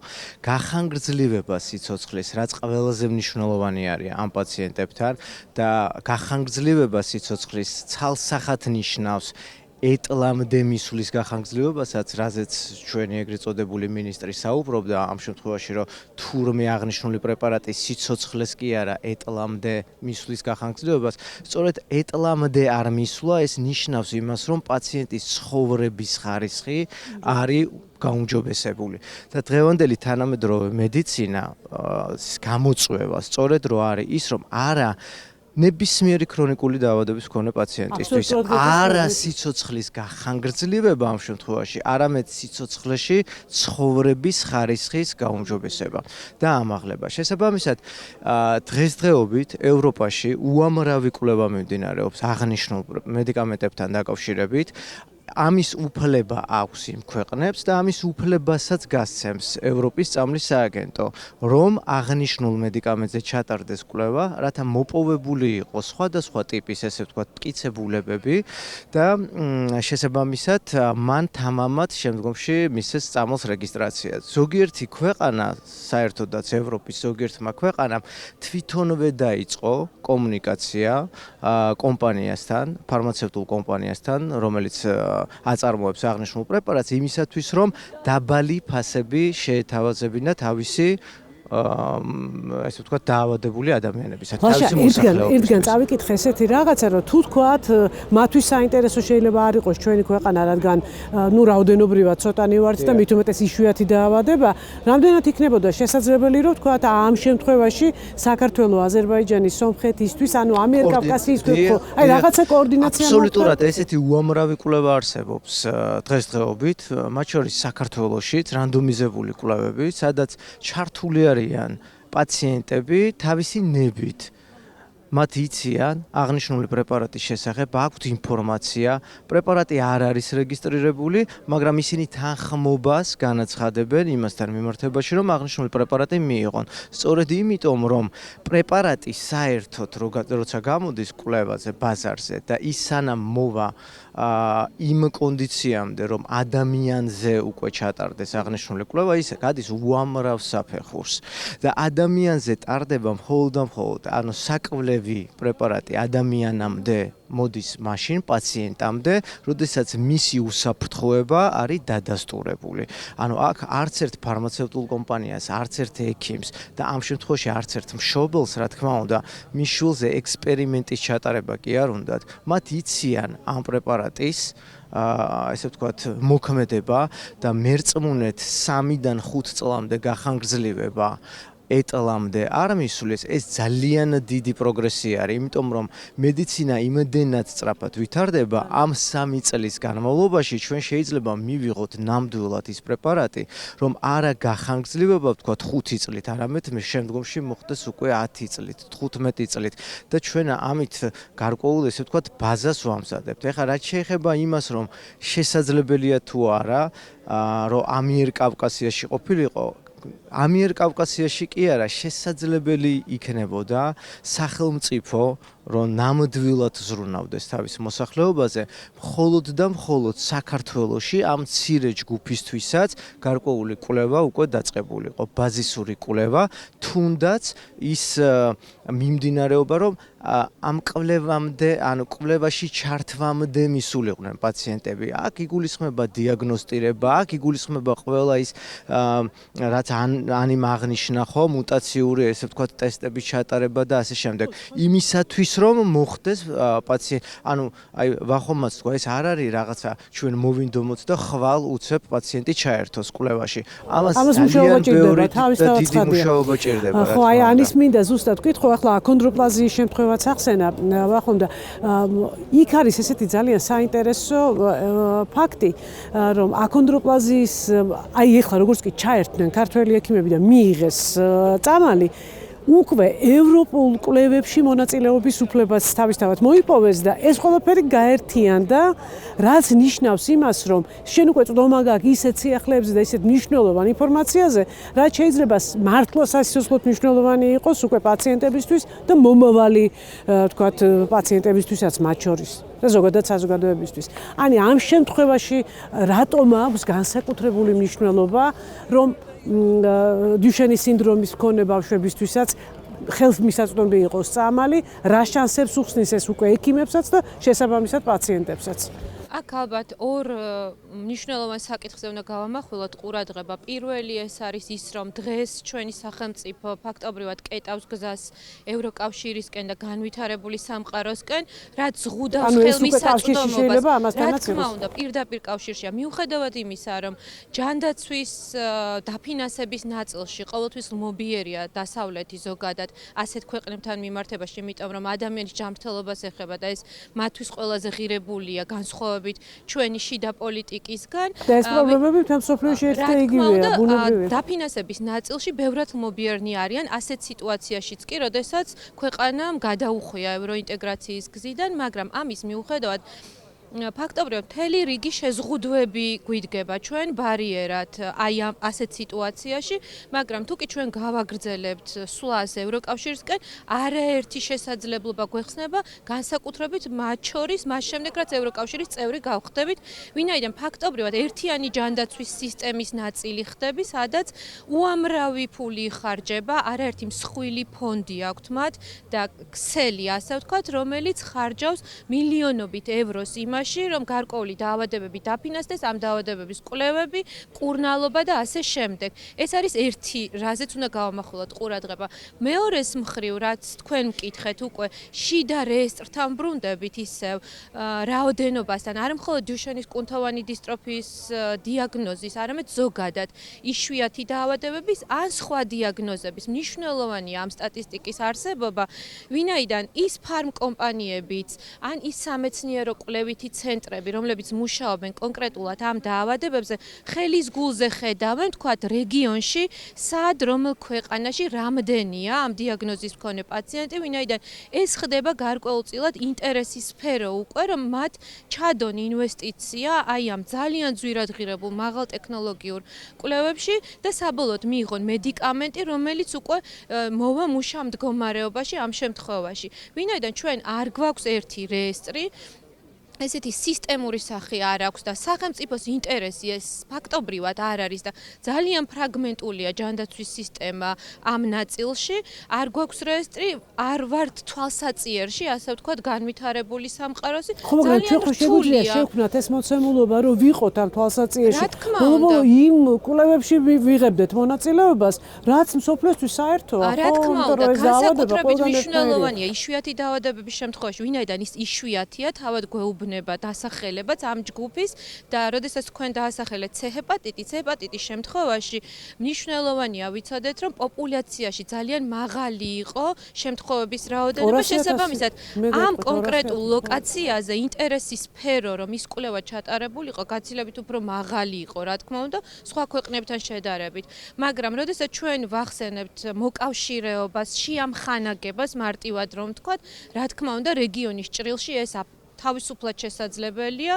გახანგრძლივება სიცოცხლის, რაც ყველაზე მნიშვნელოვანი არის ამ პაციენტებთან და გახანგრძლივება სიცოცხლის ცალსახად ნიშნავს ეტლამდე მისვლის გახანგრძლივებასაც, რაზეც ჩვენი ეგრეთ წოდებული მინისტრი საუბრობდა ამ შემთხვევაში, რომ თურმე აღნიშნული პრეპარატი სიცოცხლეს კი არა, ეტლამდე მისვლის გახანგრძლივებას, სწორედ ეტლამდე არ მისვლა, ეს ნიშნავს იმას, რომ პაციენტის ცხოვრების ხარისხი არის გაუმჯობესებული. და დღევანდელი თანამედროვე მედიცინა გამოწვევა სწორედ რო არის ის, რომ არა ნებისმიერი ქრონიკული დაავადების მქონე პაციენტისთვის არა სიცოცხლის გახანგრძლივება ამ შემთხვევაში, არამედ სიცოცხლეში ცხოვრების ხარისხის გაუმჯობესება და ამაღლება. შესაბამისად, დღესდღეობით ევროპაში უამრავი კვლევა მიმდინარეობს აღნიშნულ მედიკამენტებთან დაკავშირებით. ამის უფლება აქვს იმ ქვეყნებს და ამის უფლებასაც გასცემს ევროპის წამლის სააგენტო, რომ აღნიშნულ მედიკამენტზე ჩატარდეს კვლევა, რათა მოპოვებული იყოს სხვადასხვა ტიპის, ესე ვთქვათ, მტკიცებულებები და შესაბამისად მან თამამად შემდგომში მისცეს წამალს რეგისტრაცია. ზოგიერთი ქვეყანა, საერთოდაც ევროპის ზოგიერთმა ქვეყანამ თვითონვე დაიწყო კომუნიკაცია კომპანიასთან, ფარმაცევტულ კომპანიასთან, რომელიც აწარმოებს აღნიშნულ პრეპარატს იმისათვის, რომ დაბალი ფასები შეეთავაზებინა თავისი ესე ვთქვათ, დაავადებული ადამიანებისათვის. თავისი მოსახლეობისათვის. ერთგან წავიკითხე ესეთი რაღაცა, რომ თუ თქვათ, მათთვის საინტერესო შეიძლება არ იყოს ჩვენი ქვეყანა, რადგან რაოდენობრივად ცოტანი ვართ და მით უმეტეს იშვიათი დაავადება, რამდენად იქნებოდა შესაძლებელი, რომ თქვათ, ამ შემთხვევაში საქართველო, აზერბაიჯანი, სომხეთისთვის, ანუ ამიერკავკასიის ქვეყნები, აი რაღაცა координация აბსოლუტურად ესეთი უამრავი კვლევა არსებობს დღესდღეობით, მათ შორის საქართველოშიც რანდომიზებული კვლევები, სადაც ჩართული არიან პაციენტები თავისი ნებით. მათ იციან აღნიშნული პრეპარატის შესახებ, აქვთ ინფორმაცია, პრეპარატი არ არის რეგისტრირებული, მაგრამ ისინი თანხმობას განაცხადებენ იმასთან მიმართებაში, რომ აღნიშნული პრეპარატი მიიღონ. სწორედ იმიტომ, რომ პრეპარატი საერთოდ როცა გამოდის კვლევაზე, ბაზარზე და ის სანამ მოვა იმ კონდიციამდე, რომ ადამიანზე უკვე ჩატარდეს აღნიშნული კვლევა, ის გადის უამრავ საფეხურს და ადამიანზე ტარდება მხოლოდ და მხოლოდ, ანუ საკვლევი პრეპარატი ადამიანამდე მოდის მაშინ პაციენტამდე, როდესაც მისი უსაფრთხოება არის დადასტურებული. ანუ აქ არც ერთ ფარმაცევტულ კომპანიას, არც ერთ ექიმს და ამ შემთხვევაში არც ერთ მშობელს, რა თქმა უნდა, მის შვილზე ექსპერიმენტის ჩატარება კი არ უნდათ. მათ იციან ამ პრეპარატის ესე ვთქვათ, მოქმედება და მერწმუნეთ 3-დან 5 წლამდე გახანგრძლივება ეტლამდე არ მისulis, ეს ძალიან დიდი პროგრესი არის, იმიტომ რომ მედიცინა იმდენად სწრაფად ვითარდება, ამ 3 წლის განმავლობაში ჩვენ შეიძლება მივიღოთ ნამდვილად ის პრეპარატი, რომ არა გახანგრძლივება, ვთქვათ, 5 წლით, არამედ შემდგომში მოხდეს უკვე 10 წლით, 15 წლით და ჩვენ ამით გარკვეულ, ესე ვთქვათ, ბაზას ვამზადებთ. ეხლა რაც შეეხება იმას, რომ შესაძლებელია თუ არა, რომ ამიერკავკასიაში ყოფილიყო, ამიერკავკასიაში კი არა შესაძლებელი იქნებოდა სახელმწიფო რომ ნამდვილად ზრუნავდეს თავის მოსახლეობაზე, მხოლოდ და მხოლოდ საქართველოში ამ მცირე ჯგუფისთვისაც გარკვეული კვლევა უკვე დაწყებულიყო, ბაზისური კვლევა, თუნდაც ის მიმდინარეობა, რომ ამ კვლევამდე, ანუ კვლევაში ჩართვამდე მისულიყვნენ პაციენტები. აქ იგულისხმება დიაგნოსტირება, აქ იგულისხმება ყველა ის რაც ანიმ აღნიშნა ხო, მუტაციური, ესე ვთქვათ, ტესტების ჩატარება და ასე შემდეგ. იმისათვის რომ მოხდეს პაციენტ, ანუ აი ვახომაც თქვა, ეს არ არის რაღაცა ჩვენ მოვინდომოთ და ხვალ უცებ პაციენტი ჩაერთოს კვლევაში. ამას მუშაობა ჭირდება, თავისთავად დიდი მუშაობა ჭირდება. ხო, აი ანის მინდა ზუსტად ვკითხო, ახლა აქონდროპლაზიის შემთხვევაც ახსენა, ვახომ და იქ არის ესეთი ძალიან საინტერესო ფაქტი, რომ აქონდროპლაზიის აი ეხლა როგორც კი ჩაერთნენ ქართველი ექიმები და მიიღეს წამალი, უკვე ევროპულ კვლევებში მონაწილეობის უფლებაც თავისთავად მოიპოვეს და ეს ყველაფერი გაერთიანდა, რაც ნიშნავს იმას, რომ შენ უკვე წვდომა გაქვს ისეთ სიახლეებზე და ისეთ მნიშვნელოვან ინფორმაციაზე, რაც შეიძლება მართლა სასიცოცხლოდ მნიშვნელოვანი იყოს უკვე პაციენტებისთვის და მომავალი, ვთქვათ, პაციენტებისთვისაც მათ შორის და ზოგადად საზოგადოებისთვის. ანუ ამ შემთხვევაში რატომ აქვს განსაკუთრებული მნიშვნელობა, რომ დუშენის სინდრომის მქონე ბავშვებისთვისაც ხელმისაწვდომი იყოს წამალი, რა შანსებს უხსნის ეს უკვე ექიმებსაც და შესაბამისად პაციენტებსაც. აქ ალბათ ორ მნიშვნელოვან საკითხზე უნდა გავამახვილოთ ყურადღება. პირველი ეს არის ის, რომ დღეს ჩვენი სახელმწიფო ფაქტობრივად კეტავს გზას ევროკავშირისკენ და განვითარებული სამყაროსკენ, რაც ზღუდავს ხელმისაწვდომობას. რა თქმა უნდა, პირდაპირ კავშირშია. მიუხედავად იმისა, რომ ჯანდაცვის დაფინანსების ნაწილში ყოველთვის ლმობიერია დასავლეთი ზოგადად ასეთ ქვეყნებთან მიმართებაში, იმიტომ რომ ადამიანის ჯანმრთელობას ეხება და ეს მათთვის ყველაზე ღირებულია განსხვავებით ჩვენი შიდა პოლიტიკისგან. და ეს პრობლემები მთელ მსოფლიოში ერთად იგივეა, ბუნებრივია. დაფინანსების ნაწილში ბევრად ლმობიერნი არიან ასეთ სიტუაციაშიც კი, როდესაც ქვეყანამ გადაუხვია ევროინტეგრაციის გზიდან, მაგრამ ამის მიუხედავად ფაქტობრივად მთელი რიგი შეზღუდვები გვიდგება ჩვენ ბარიერად აი ამ ასეთ სიტუაციაში, მაგრამ თუ კი ჩვენ გავაგრძელებთ სვლას ევროკავშირისკენ, არაერთი შესაძლებლობა გვეხსნება, განსაკუთრებით მათ შორის, მას შემდეგ რაც ევროკავშირის წევრი გავხდებით, ვინაიდან ფაქტობრივად ერთიანი ჯანდაცვის სისტემის ნაწილი ხდები, სადაც უამრავი ფული იხარჯება, არაერთი მსხვილი ფონდი აქვთ მათ და ქსელი, ასე ვთქვათ, რომელიც ხარჯავს მილიონობით ევროს რომ გარკვეული დაავადებები დაფინანსდეს, ამ დაავადებების კვლევები, მკურნალობა და ასე შემდეგ. ეს არის ერთი, რაზეც უნდა გავამახვილოთ ყურადღება. მეორეს მხრივ, რაც თქვენ მკითხეთ უკვე, შიდა რეესტრთან ბრუნდებით ისევ რაოდენობასთან, არ მხოლოდ დუშენის კუნთოვანი დისტროფიის დიაგნოზის, არამედ ზოგადად იშვიათი დაავადებების ან სხვა დიაგნოზების მნიშვნელოვანია ამ სტატისტიკის არსებობა, ვინაიდან ის ფარმკომპანიებიც, ან ის სამეცნიერო კვლევითი ცენტრები, რომლებიც მუშაობენ კონკრეტულად ამ დაავადებებზე, ხელის გულზე ხედავენ, თქვათ, რეგიონში, სად რომელ ქვეყანაში რამდენია ამ დიაგნოზის მქონე პაციენტი, ვინაიდან ეს ხდება გარკვეულწილად ინტერესის სფერო უკვე, რომ მათ ჩადონ ინვესტიცია აი ამ ძალიან ძვირად ღირებულ მაღალტექნოლოგიურ კვლევებში და საბოლოოდ მიიღონ მედიკამენტი, რომელიც უკვე მოვა მუშა მდგომარეობაში ამ შემთხვევაში. ვინაიდან ჩვენ არ გვაქვს ერთი რეესტრი, ესეთი სისტემური სახე არ აქვს და სახელმწიფოს ინტერესი ეს ფაქტობრივად არ არის და ძალიან ფრაგმენტულია ჯანდაცვის სისტემა ამ ნაწილში, არ გვაქვს რეესტრი, არ ვართ თვალსაწიერში, ასე ვთქვათ, განვითარებული სამყაროსი. ძალიან რთულია შევქმნათ ეს მოცემულობა, რომ ვიყოთ ამ თვალსაწიერში. ბოლო იმ კვლევებში ვიღებდეთ მონაწილეობას, რაც მსოფლიოსთვის საერთოა. რა თქმა უნდა, განსაკუთრებით მნიშვნელოვანია იშვიათი დაავადებების შემთხვევაში, ვინაიდან ის იშვიათია, თავად გვეუბნება დასახელებაც ამ ჯგუფის და როდესაც თქვენ დაასახელეთ C ჰეპატიტის შემთხვევაში მნიშვნელოვანია ვიცოდეთ, რომ პოპულაციაში ძალიან მაღალი იყო შემთხვევების რაოდენობა, შესაბამისად ამ კონკრეტულ ლოკაციაზე ინტერესის სფერო, რომ ის კვლევა ჩატარებულიყო, გაცილებით უფრო მაღალი იყო, რა თქმა უნდა, სხვა ქვეყნებთან შედარებით. მაგრამ როდესაც ჩვენ ვახსენებთ მოკავშირეობას, შეამხანაგებას, მარტივად რომ ვთქვათ, რა თქმა უნდა, რეგიონის ჭრილში ეს თავისუფლად შესაძლებელია,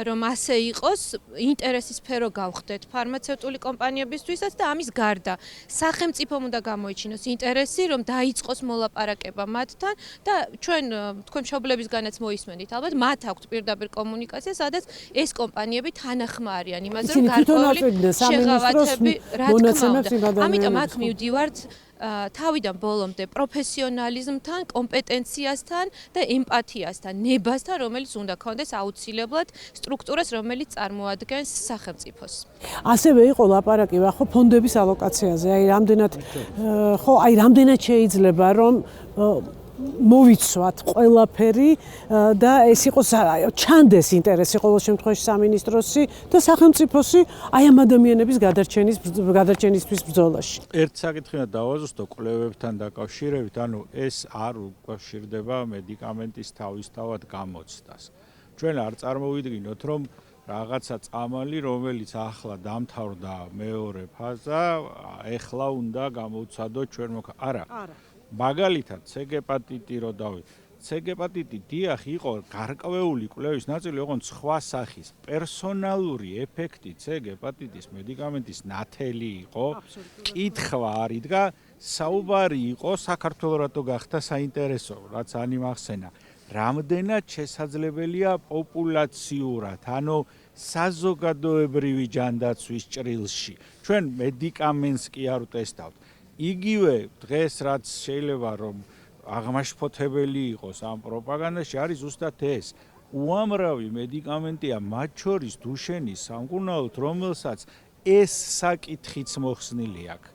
რომ ასე იყოს, ინტერესის სფერო გავხდეთ ფარმაცევტული კომპანიებისთვისაც და ამის გარდა სახელმწიფომ უნდა გამოიჩინოს ინტერესი, რომ დაიწყოს მოლაპარაკება მათთან და ჩვენ თქვენ მშობლებისგანაც მოისმენთ ალბათ, მათ აქვთ პირდაპირ კომუნიკაცია, სადაც ეს კომპანიები თანახმა არიან იმაზე, რომ გარკვეული შეღავათები რა თქმა უნდა. ამიტომ აქ მივდივართ თავიდან ბოლომდე პროფესიონალიზმთან, კომპეტენციასთან და ემპათიასთან, ნებასთან, რომელიც უნდა ქონდეს აუცილებლად სტრუქტურას, რომელიც წარმოადგენს სახელმწიფოს. ასევე იყო ლაპარაკი ხო ფონდების ალოკაციაზე, რამდენად შეიძლება რომ მოვიცვათ ყველაფერი და ეს იყოს ჩანდეს ინტერესი ყოველ შემთხვევაში სამინისტროსი და სახელმწიფოსი აი ამ ადამიანების გადარჩენისთვის ბრძოლაში. ერთ საკითხი უნდა დავაზუსტო კვლევებთან დაკავშირებით, ეს არ უკავშირდება მედიკამენტის თავისთავად გამოცდას. ჩვენ არ წარმოვიდგინოთ, რომ რაღაცა წამალი, რომელიც ახლა დამთავრდა მეორე ფაზა, ეხლა უნდა გამოვცადოთ ჩვენ არა. მაგალითად, C-ჰეპატიტი რო დავით. C-ჰეპატიტი დიახ იყო გარკვეული კვლევის ნაწილი, ოღონდ სხვა სახის პერსონალური ეფექტი C-ჰეპატიტის მედიკამენტის ნათელი იყო. კითხვა არ იდგა, საუბარი იყო საქართველოს რატო გახდა საინტერესო, რაც ანიმახსენა. რამდენად შესაძლებელია პოპულაციურად, საზოგადოებრივი ჯანდაცვის ჭრილში. ჩვენ მედიკამენტს კი არ ვტესტავთ. იგივე დღეს რაც შეიძლება რომ აღმაშფოთებელი იყოს ამ პროპაგანდაში არის ზუსტად ეს. უამრავი მედიკამენტია, მათ შორის დუშენის სამკურნალოდ, რომელსაც ეს საკითხიც მოხსნილი აქვს.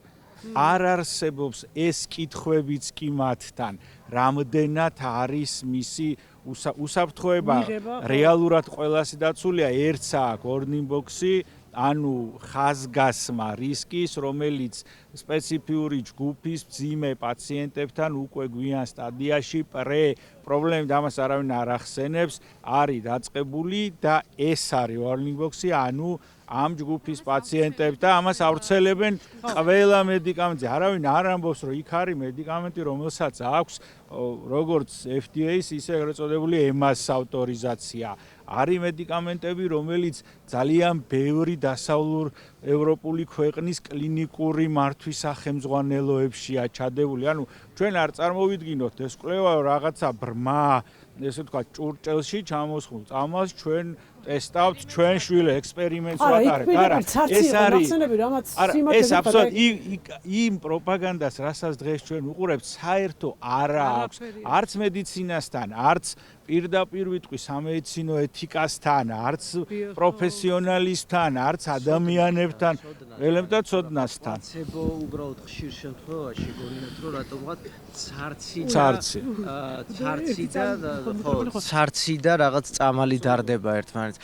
არ არსებობს ეს კითხვებიც კი მათთან, რამდენად არის მისი უსაფრთხოება რეალურად ყველასი დაცულია, ერთს აქვს ორნიმბოქსი, ხაზგასმა რისკის, რომელიც სპეციფიური ჯგუფის მძიმე პაციენტებთან უკვე გვიან სტადიაში პრობლემები ამას არავინ არ ახსენებს, არის დაწყებული და ეს არის warning box-ი, ამ ჯგუფის პაციენტებს და ამას ავრცელებენ ყველა მედიკამენტზე. არავინ არ ამბობს, რომ იქ არის მედიკამენტი, რომელსაც აქვს როგორც FDA-ის, ისე ეგრეთ წოდებული EMA-ს ავტორიზაცია. არის მედიკამენტები, რომელიც ძალიან ბევრი დასავლურ ევროპული ქვეყნის კლინიკური მართვის სახელმძღვანელოებშია ჩადებული. ჩვენ არ წარმოვიდგინოთ ეს კვლევა რაღაცა ბრმა, ესე ვთქვათ, ჭურჭელში ჩამოსხმულ წამალს ჩვენ ტესტავთ, ჩვენ შვილ ექსპერიმენტს ვატარებთ. ეს არის ეს აბსოლუტურად იმ პროპაგანდას, რასაც დღეს ჩვენ უყურებთ, საერთო არა აქვს არც მედიცინასთან, არც პირდაპირ ვიტყვი სამედიცინო ეთიკასთან, არც პროფესიონალისთან, არც ადამიანებთან, ელემენტარ ცოდნასთან. პლაცებო უბრალოდ ხშირ შემთხვევაში გონიათ, რომ რატომღაც ცარცი და რაღაც წამალი დარდება ერთმანეთს.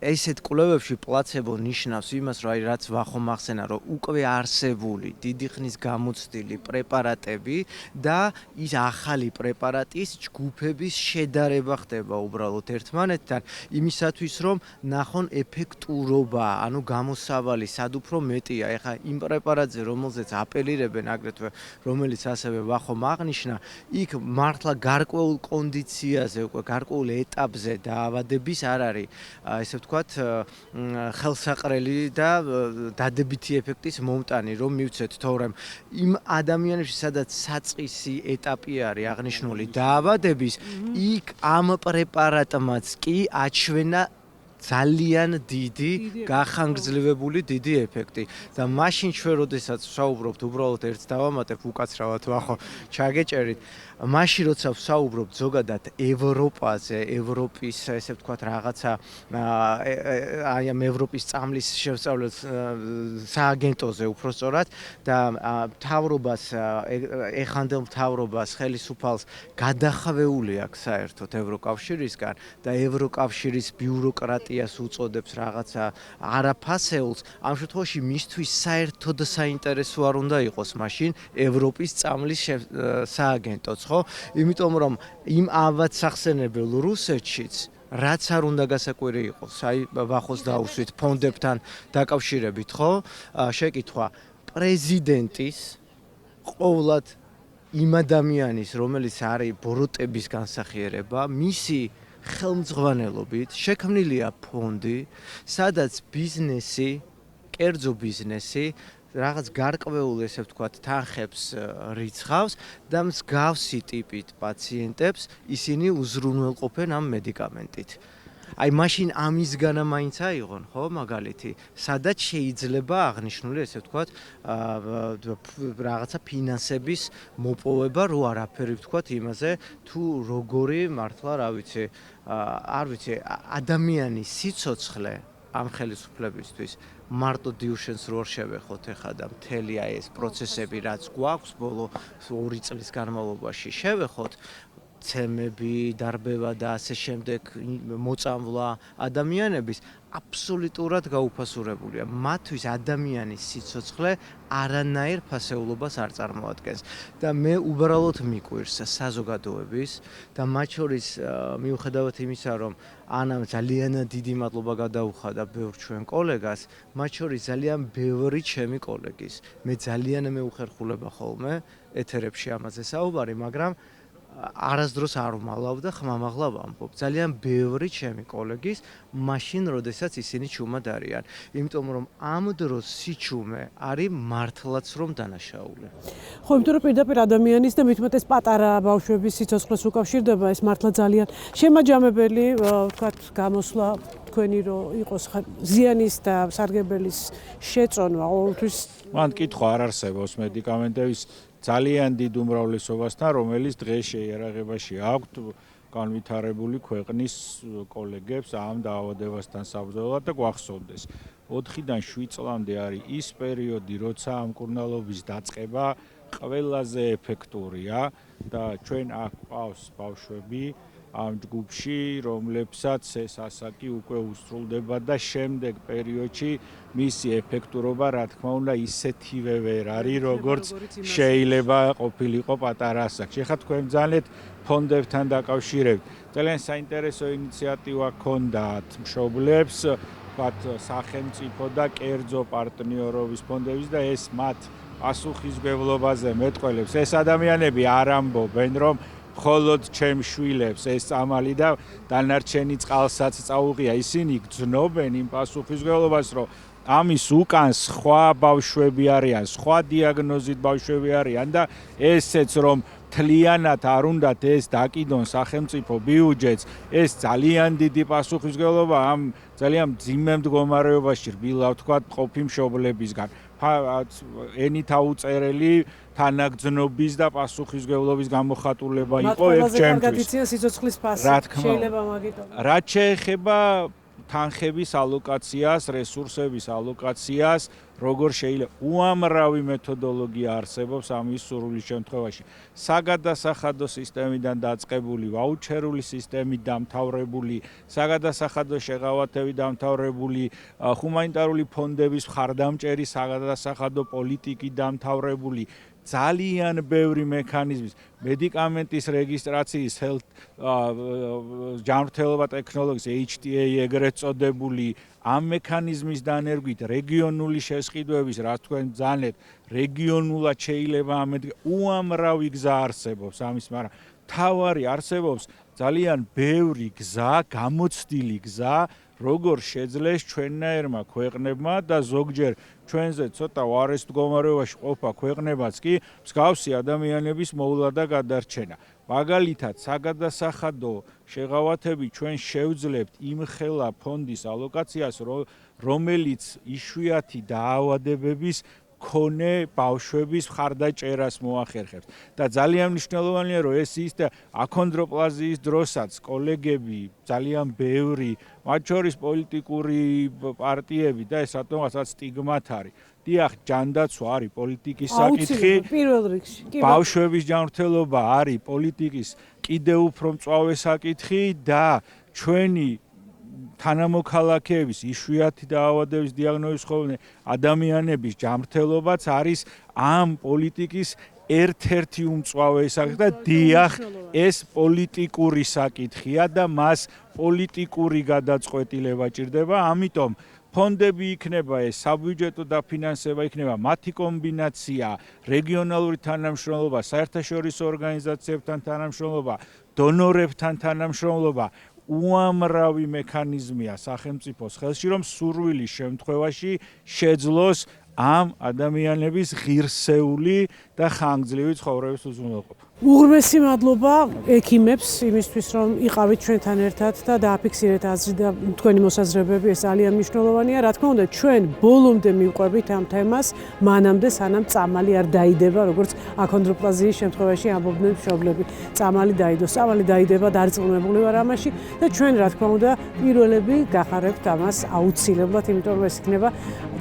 ესეთ კვლევებში პლაცებო ნიშნავს იმას, რომ რაც ვახომ ახსენა, რომ უკვე არსებული დიდი ხნის გამოცდილი პრეპარატები და ის ახალი პრეპარატის ჯგუფების შედარება ხდება უბრალოდ ერთმანეთთან, იმისათვის რომ ნახონ ეფექტურობა, გამოსავალი სად უფრო მეტია. ეხლა იმ პრეპარატზე, რომელზეც აპელირებენ აგრეთვე, რომელიც ასევე ვახომ აღნიშნა, იქ მართლა გარკვეულ კონდიციაზე, უკვე გარკვეულ ეტაპზე დაავადების არ არის, ესე ვთქვათ, ხელსაყრელი და დადებითი ეფექტის მომტანი, რომ მივცეთ, თორემ იმ ადამიანებში, სადაც საწყისი ეტაპი არის აღნიშნული დაავადების, იქ ამ პრეპარატმაც კი აჩვენა ძალიან დიდი, გახანგრძლივებული დიდი ეფექტი და მაშინ ჩვენ როდესაც ვსაუბრობთ, უბრალოდ ერთს დავამატებ უკაცრავად ვახო ჩაგეჭერით, მაშინ როცა ვსაუბრობთ ზოგადად ევროპაზე, ევროპის ესე ვთქვათ რაღაცა აი ამ ევროპის წამლის შესწავლით სააგენტოზე უпростоრად და მთავრობას ეხანდელ მთავრობას ხელისუფალს გადახვეული აქვს საერთოდ ევროკავშირისგან და ევროკავშირის ბიუროკრატიას უწოდებს რაღაცა არაფასეულს, ამ შემთხვევაში მისთვის საერთოდ საინტერესო არ უნდა იყოს მაშინ ევროპის წამლის სააგენტოც. იმიტომ რომ იმ ავად სახსენებელ რუსეთშიც რაც არ უნდა გასაკვირი იყოს, აი ვახოს დაუსვით ფონდებთან დაკავშირებით, ხო? შეკითხვა პრეზიდენტის ყოვლად იმ ადამიანის, რომელიც არის ბოროტების განსახიერება, მისი ხელმძღვანელობით შექმნილია ფონდი, სადაც ბიზნესი, კერძო ბიზნესი რაღაც გარკვეულ ესე ვთქვათ თანხებს რიცხავს და მსგავსი ტიპით პაციენტებს ისინი უზრუნველყოფენ ამ მედიკამენტით. აი მაშინ ამისგანა მაინც აიღონ, ხო, მაგალითი, სადაც შეიძლება აღნიშნული ესე ვთქვათ რაღაცა ფინანსების მოპოვება, რო არაფერი ვთქვათ იმაზე, თუ როგორი მართლა, რა ვიცი, არ ვიცი, ადამიანის სიცოცხლე ამ ხელისუფლებისთვის მარტო დიუშენს რო შევეხოთ ეხლა და მთელი აი ეს პროცესები რაც გვაქვს ბოლო 2 წლის განმავლობაში შევეხოთ ცემები, დარბევა და ასე შემდეგ მოწამვლა ადამიანების აბსოლუტურად გაუფასურებულია. მათთვის ადამიანის სიცოცხლე არანაირ ფასეულობას არ წარმოადგენს და მე უბრალოდ მიკვირს საზოგადოების და მათ შორის მიუხედავად იმისა, რომ ანამ ძალიან დიდი მადლობა გადაუხადა ბევრ ჩვენ კოლეგას, მათ შორის ძალიან ბევრი ჩემი კოლეგის. მე ძალიან მეუხერხულება ხოლმე ეთერებში ამაზე საუბარი, მაგრამ არასდროს არ ვმალავ და ხმამაღლა ვამბობ. ძალიან ბევრი ჩემი კოლეგის მაშინ, როდესაც ისინი ჩუმად არიან. იმიტომ რომ ამ დროს სიჩუმე არის მართლაც რომ დანაშაული. ხო, იმიტომ რომ პირდაპირ ადამიანის და მithumetes პატარა ბავშვების სიცოცხლეს უკავშირდება, ეს მართლა ძალიან შემაჯამებელი, ვთქვათ, გამოსვლა თქვენი რომ იყოს ზიანის და სარგებელის შეწონვა ყოველთვის. მან კითხვა არ არსებობს მედიკამენტების ძალიან დიდ უმრავლესობასთან, რომელიც დღეს შეიარაღებაში აქვთ განვითარებული ქვეყნის კოლეგებს ამ დაავადებასთან საბრძოლოდ და გვახსოვდეს 4-დან 7 წლამდე არის ის პერიოდი, როცა ამ მკურნალობის დაწყება ყველაზე ეფექტურია და ჩვენ აქ ყავს ბავშვები ამ ჯგუფში, რომლებსაც ეს ასაკი უკვე უსრულდება და შემდეგ პერიოდში მისი ეფექტურობა, რა თქმა უნდა, ისეთივე ვერ არის, როგორც შეიძლება ყოფილიყო პატარა ასაკში. ეხლა თქვენ ძალეთ ფონდებთან დაკავშირებით. ძალიან საინტერესო ინიციატივა ჰქონდათ მშობლებს, ვთქვათ, სახელმწიფო და კერძო პარტნიორობის ფონდების და ეს მათ პასუხისმგებლობაზე მეტყველებს. ეს ადამიანები არ ამბობენ, რომ მხოლოდ ჩემ შვილებს ეს წამალი და დანარჩენი წყალსაც წაუღია. ისინი გძნობენ იმ პასუხისმგებლობას, რომ ამის უკან სხვა ბავშვები არიან, სხვა დიაგნოზით ბავშვები არიან და ესეც რომ თლიანად არ უნდათ ეს დაკიდონ სახელმწიფო ბიუჯეტს, ეს ძალიან დიდი პასუხისმგებლობა ამ ძალიან მძიმე მდგომარეობაში რბილა ვთქვათ ყოფი მშობლებისგან. ენით აუწერელი თანაგრძნობის და პასუხისმგებლობის გამოხატულება იყო ეს ჩემთვის. რა თქმა უნდა. რაც შეეხება თანხების ალოკაციას, რესურსების ალოკაციას, როგორ შეიძლება უამრავი მეთოდოლოგია არსებობს ამის სურვილის შემთხვევაში. საგადასახადო სისტემიდან დაწყებული, ვაუჩერული სისტემით დამთავრებული, საგადასახადო შეღავათებით დამთავრებული, ჰუმანიტარული ფონდების მხარდამჭერი საგადასახადო პოლიტიკით დამთავრებული, ძალიან ბევრი მექანიზმის, მედიკამენტის რეგისტრაციის ჯანმრთელობა ტექნოლოგიის HTA ეგრეთ წოდებული, ამ მექანიზმის დანერგვით რეგიონული შესყიდვების, რაც თქვენ ბრძანეთ, რეგიონულად შეიძლება უამრავი გზა არსებობს ამის, მაგრამ თავარი არსებობს ძალიან ბევრი გზა, გამოცდილი გზა, როგორ შეძლეს ჩვენნაირმა ქვეყნებმა და ზოგჯერ ჩვენზე ცოტა უარეს მდგომარეობაში ყოფა ქვეყნებაც კი მსგავსი ადამიანების მოვლა და გადარჩენა. მაგალითად, საგადასახადო შეღავათები ჩვენ შევძლებთ იმ ხელა ფონდის ალოკაციას, რომელიც იშვიათი დაავადებების მქონე ბავშვების მხარდაჭერას მოახერხებს. და ძალიან მნიშვნელოვანია, რომ ეს ის და აქონდროპლაზიის დროსაც კოლეგები ძალიან ბევრი, მათ შორის პოლიტიკური პარტიები და ეს რატომღაც სტიგმათ არის. დიახ, ჯანდაცვა არის პოლიტიკის საკითხი. პირველ რიგში. ბავშვების ჯანმრთელობა არის პოლიტიკის კიდევ უფრო მწვავე საკითხი და ჩვენი თანამოქალაქეების იშვიათი დაავადების დიაგნოზის მქონე ადამიანების ჯანმრთელობაც არის ამ პოლიტიკის ერთ-ერთი უმწვავე საკითხი და დიახ, ეს პოლიტიკური საკითხია და მას პოლიტიკური გადაწყვეტილება ჭირდება, ამიტომ ფონდები იქნება, ეს საბიუჯეტო დაფინანსება იქნება, მათი კომბინაცია, რეგიონალური თანამშრომლობა, საერთაშორისო ორგანიზაციებთან თანამშრომლობა, დონორებთან თანამშრომლობა, უამრავი მექანიზმია სახელმწიფოს ხელში, რომ სურვილის შემთხვევაში შეძლოს ამ ადამიანების ღირსეული და ხანგრძლივი ცხოვრების უზრუნველყოფა. უღრმესი მადლობა ექიმებს იმისთვის, რომ იყავით ჩვენთან ერთად და დააფიქსირეთ აზრი და თქვენი მოსაზრებები, ეს ძალიან მნიშვნელოვანია. რა თქმა უნდა, ჩვენ ბოლომდე მივყვებით ამ თემას, მანამდე სანამ წამალი არ დაიდება, როგორც აქონდროპლაზიის შემთხვევაში ამბობდნენ მშობლები. წამალი დაიდოს, წამალი დაიდება, დარწმუნებული ვარ ამაში და ჩვენ რა თქმა უნდა, პირველები გახარებთ ამას აუცილებლად, იმიტომ რომ ეს იქნება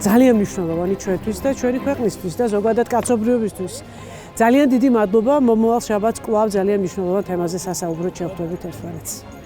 ძალიან მნიშვნელოვანი ჩვენთვის და ჩვენი ქვეყნისთვის და ზოგადად კაცობრიობისთვის. ძალიან დიდი მადლობა, მომავალ შაბათს კვლავ ძალიან მნიშვნელოვან თემაზე სასაუბროდ შევხვდებით ერთმანეთს.